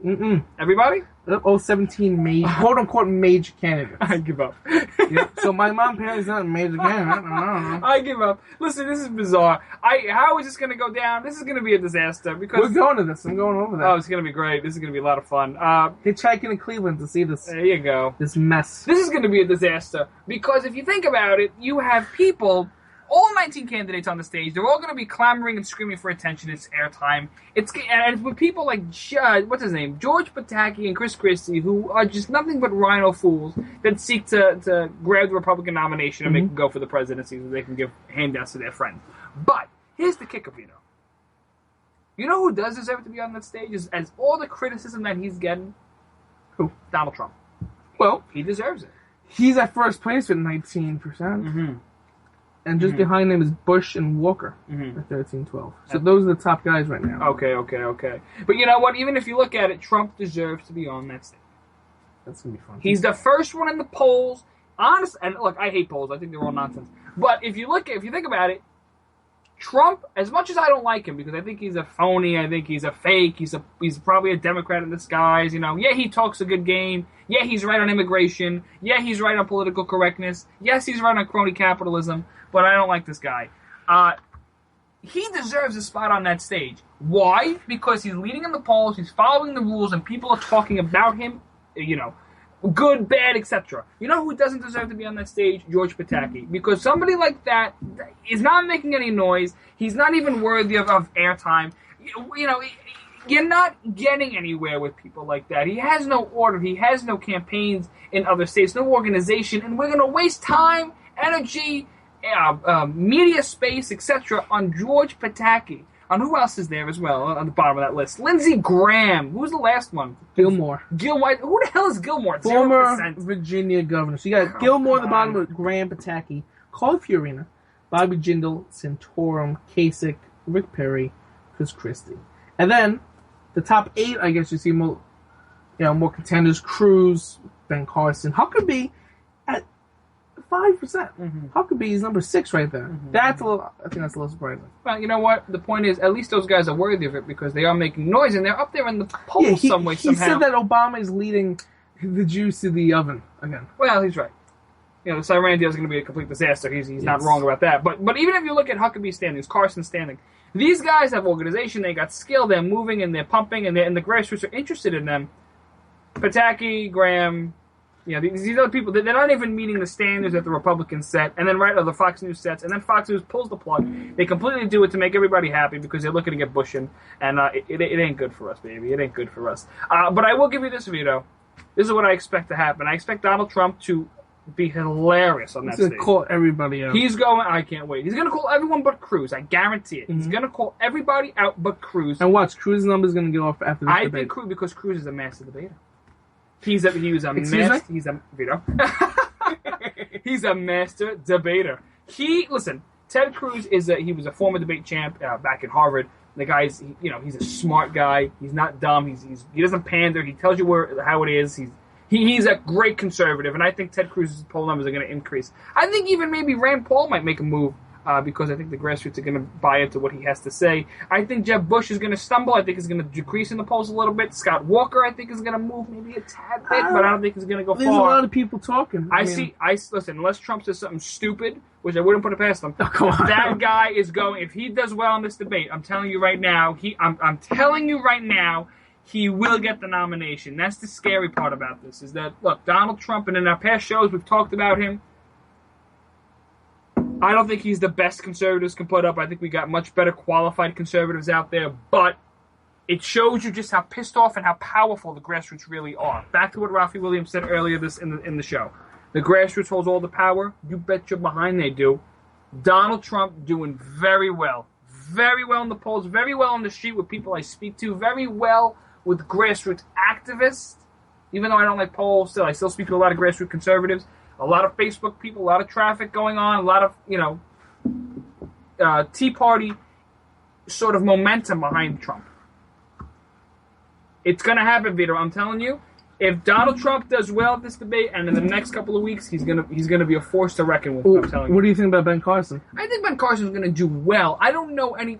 Mm-mm. Everybody? 17 major, quote-unquote major candidates. I give up. Yeah, so my mom apparently not a major candidate. I don't know. I give up. Listen, this is bizarre. How is this going to go down? This is going to be a disaster. Because we're going to this. I'm going over that. Oh, it's going to be great. This is going to be a lot of fun. Hitchhiking in Cleveland to see this. There you go. This mess. This is going to be a disaster. Because if you think about it, you have people... All 19 candidates on the stage, they're all going to be clamoring and screaming for attention. It's airtime. And it's with people like, what's his name? George Pataki and Chris Christie, who are just nothing but rhino fools that seek to grab the Republican nomination and make them go for the presidency so they can give handouts to their friends. But here's the kicker, Vito. You know who does deserve to be on that stage? As all the criticism that he's getting? Who? Donald Trump. Well, he deserves it. He's at first place with 19%. Mm-hmm. And just behind him is Bush and Walker at 13-12. So those are the top guys right now. Okay. But you know what? Even if you look at it, Trump deserves to be on that stage. That's going to be fun. He's the first one in the polls. Honest, and look, I hate polls. I think they're all nonsense. But if you think about it, Trump, as much as I don't like him because I think he's a phony, I think he's a fake, he's probably a Democrat in disguise, yeah, he talks a good game. Yeah, he's right on immigration. Yeah, he's right on political correctness. Yes, he's right on crony capitalism. But I don't like this guy. He deserves a spot on that stage. Why? Because he's leading in the polls, he's following the rules, and people are talking about him, good, bad, etc. You know who doesn't deserve to be on that stage? George Pataki. Because somebody like that is not making any noise. He's not even worthy of airtime. You're not getting anywhere with people like that. He has no order. He has no campaigns in other states, no organization, and we're going to waste time, energy, media space, etc. on George Pataki. On who else is there as well on the bottom of that list? Lindsey Graham. Who's the last one? Gilmore. Who the hell is Gilmore? Former 0%. Virginia governor. So you got Gilmore at the bottom with Graham, Pataki, Carl Fiorina, Bobby Jindal, Santorum, Kasich, Rick Perry, Chris Christie. And then the top 8, I guess you see more contenders: Cruz, Ben Carson, Huckabee at 5%. Huckabee's number 6 right there. I think that's a little surprising. Well, you know what? The point is, at least those guys are worthy of it because they are making noise and they're up there in the polls some way, somehow. He said that Obama is leading the Jews to the oven again. Well, he's right. The Iran deal is going to be a complete disaster. He's not wrong about that. But even if you look at Huckabee's standings, Carson's standing, these guys have organization, they got skill, they're moving and they're pumping, and the grassroots are interested in them. Pataki, Graham, these other people, they're not even meeting the standards that the Republicans set, and then the Fox News sets, and then Fox News pulls the plug. They completely do it to make everybody happy because they're looking to get Bush in, and it ain't good for us, baby. It ain't good for us. But I will give you this, Vito. This is what I expect to happen. I expect Donald Trump to be hilarious on that stage. He's going to call everybody out. I can't wait. He's going to call everyone but Cruz. I guarantee it. He's going to call everybody out but Cruz. And watch, Cruz's number is going to go off after this debate. I think Cruz, because Cruz is a master debater. He's a master debater. Ted Cruz he was a former debate champ back at Harvard. The guy's, he's a smart guy. He's not dumb. He doesn't pander. He tells you how it is. He's a great conservative, and I think Ted Cruz's poll numbers are going to increase. I think even maybe Rand Paul might make a move because I think the grassroots are going to buy into what he has to say. I think Jeb Bush is going to stumble. I think he's going to decrease in the polls a little bit. Scott Walker, I think, is going to move maybe a tad bit, but I don't think he's going to go There's far. a lot of people talking. Listen, unless Trump says something stupid, which I wouldn't put it past him, that guy is going, if he does well in this debate, I'm telling you right now, I'm telling you right now, he will get the nomination. That's the scary part about this, is that, look, Donald Trump, and in our past shows, we've talked about him. I don't think he's the best conservatives can put up. I think we got much better qualified conservatives out there, but it shows you just how pissed off and how powerful the grassroots really are. Back to what Ralphie Williams said earlier in the show. The grassroots holds all the power. You bet your behind they do. Donald Trump doing very well. Very well in the polls, very well on the street with people I speak to, very well with grassroots activists. Even though I don't like polls, I still speak to a lot of grassroots conservatives. A lot of Facebook people, a lot of traffic going on, a lot of, Tea Party sort of momentum behind Trump. It's going to happen, Vito. I'm telling you. If Donald Trump does well at this debate, and in the next couple of weeks, he's gonna be a force to reckon with. I'm telling you. What do you think about Ben Carson? I think Ben Carson's going to do well. I don't know any,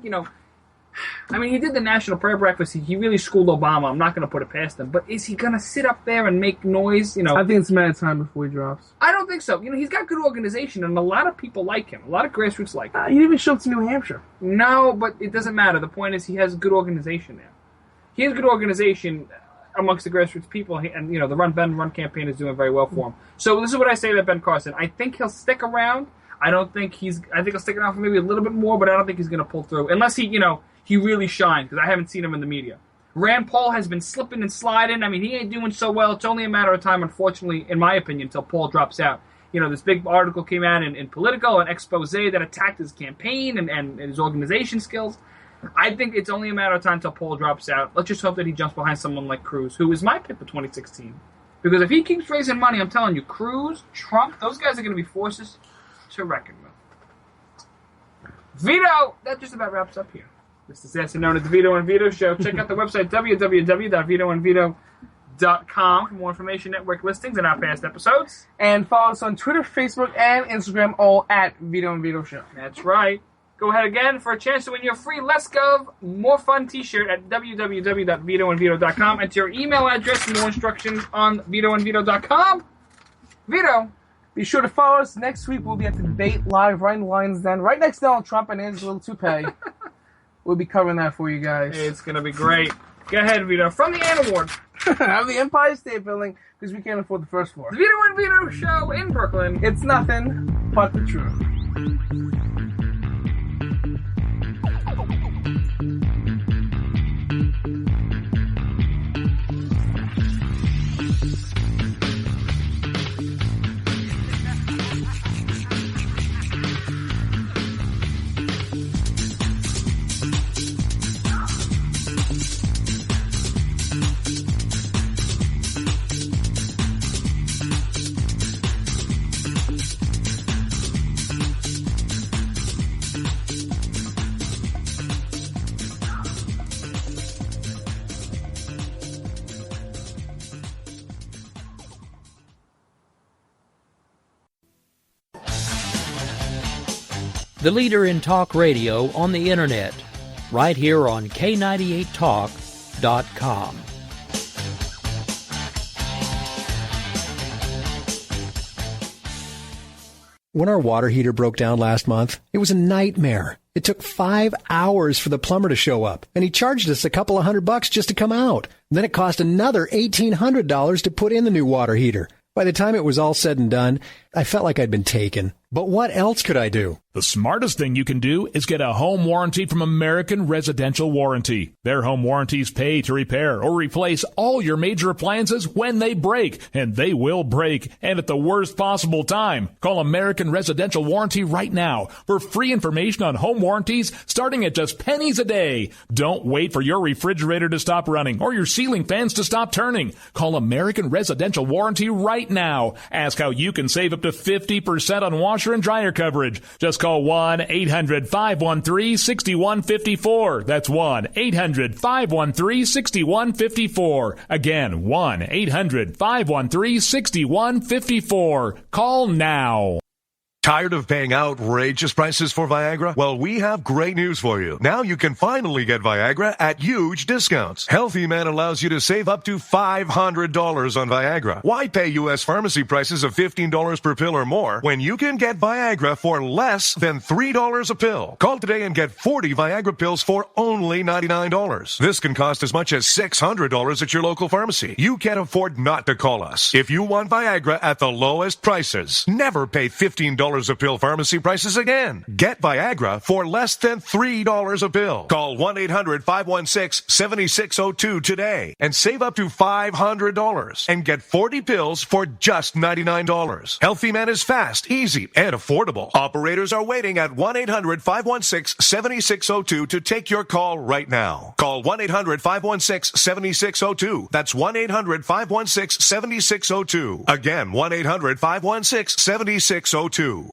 I mean, he did the National Prayer Breakfast. He really schooled Obama. I'm not going to put it past him. But is he going to sit up there and make noise? I think it's a matter of time before he drops. I don't think so. He's got good organization, and a lot of people like him. A lot of grassroots like him. He didn't even show up to New Hampshire. No, but it doesn't matter. The point is he has good organization there. He has good organization amongst the grassroots people, and, the Run campaign is doing very well for him. So this is what I say about Ben Carson. I think he'll stick around. I think he'll stick around for maybe a little bit more, but I don't think he's going to pull through. Unless he really shines, because I haven't seen him in the media. Rand Paul has been slipping and sliding. I mean, he ain't doing so well. It's only a matter of time, unfortunately, in my opinion, until Paul drops out. This big article came out in Politico, an expose that attacked his campaign and his organization skills. I think it's only a matter of time until Paul drops out. Let's just hope that he jumps behind someone like Cruz, who is my pick for 2016. Because if he keeps raising money, I'm telling you, Cruz, Trump, those guys are going to be forces to reckon with. Vito, that just about wraps up here. This is also known as the Vito and Vito Show. Check out the website, www.vitoandvito.com for more information, network listings, and our past episodes. And follow us on Twitter, Facebook, and Instagram, all at Vito and Vito Show. That's right. Go ahead again for a chance to win your free Let's Go More Fun t-shirt at www.vitoandvito.com. Enter your email address for more instructions on vitoandvito.com. Vito. Be sure to follow us. Next week, we'll be at the debate live, right in the Lions Den, right next to Donald Trump and his little toupee. We'll be covering that for you guys. It's going to be great. Go ahead, Vito. From the Ann Award. Of the Empire State Building, because we can't afford the first floor. The Vito and Vito Show in Brooklyn. It's nothing but the truth. The leader in talk radio on the internet, right here on K98Talk.com. When our water heater broke down last month, it was a nightmare. It took 5 hours for the plumber to show up, and he charged us a couple of $100 just to come out. And then it cost another $1,800 to put in the new water heater. By the time it was all said and done, I felt like I'd been taken. But what else could I do? The smartest thing you can do is get a home warranty from American Residential Warranty. Their home warranties pay to repair or replace all your major appliances when they break, and they will break, and at the worst possible time. Call American Residential Warranty right now for free information on home warranties starting at just pennies a day. Don't wait for your refrigerator to stop running or your ceiling fans to stop turning. Call American Residential Warranty right now. Ask how you can save up to 50% on washer and dryer coverage. Just call 1-800-513-6154. That's 1-800-513-6154. Again, 1-800-513-6154. Call now. Tired of paying outrageous prices for Viagra? Well, we have great news for you. Now you can finally get Viagra at huge discounts. Healthy Man allows you to save up to $500 on Viagra. Why pay U.S. pharmacy prices of $15 per pill or more when you can get Viagra for less than $3 a pill? Call today and get 40 Viagra pills for only $99. This can cost as much as $600 at your local pharmacy. You can't afford not to call us. If you want Viagra at the lowest prices, never pay $15 a pill pharmacy prices again. Get Viagra for less than $3 a pill. Call 1-800-516-7602 today and save up to $500 and get 40 pills for just $99. Healthy Man is fast, easy, and affordable. Operators are waiting at 1-800-516-7602 to take your call right now. Call 1-800-516-7602. That's 1-800-516-7602. Again, 1-800-516-7602.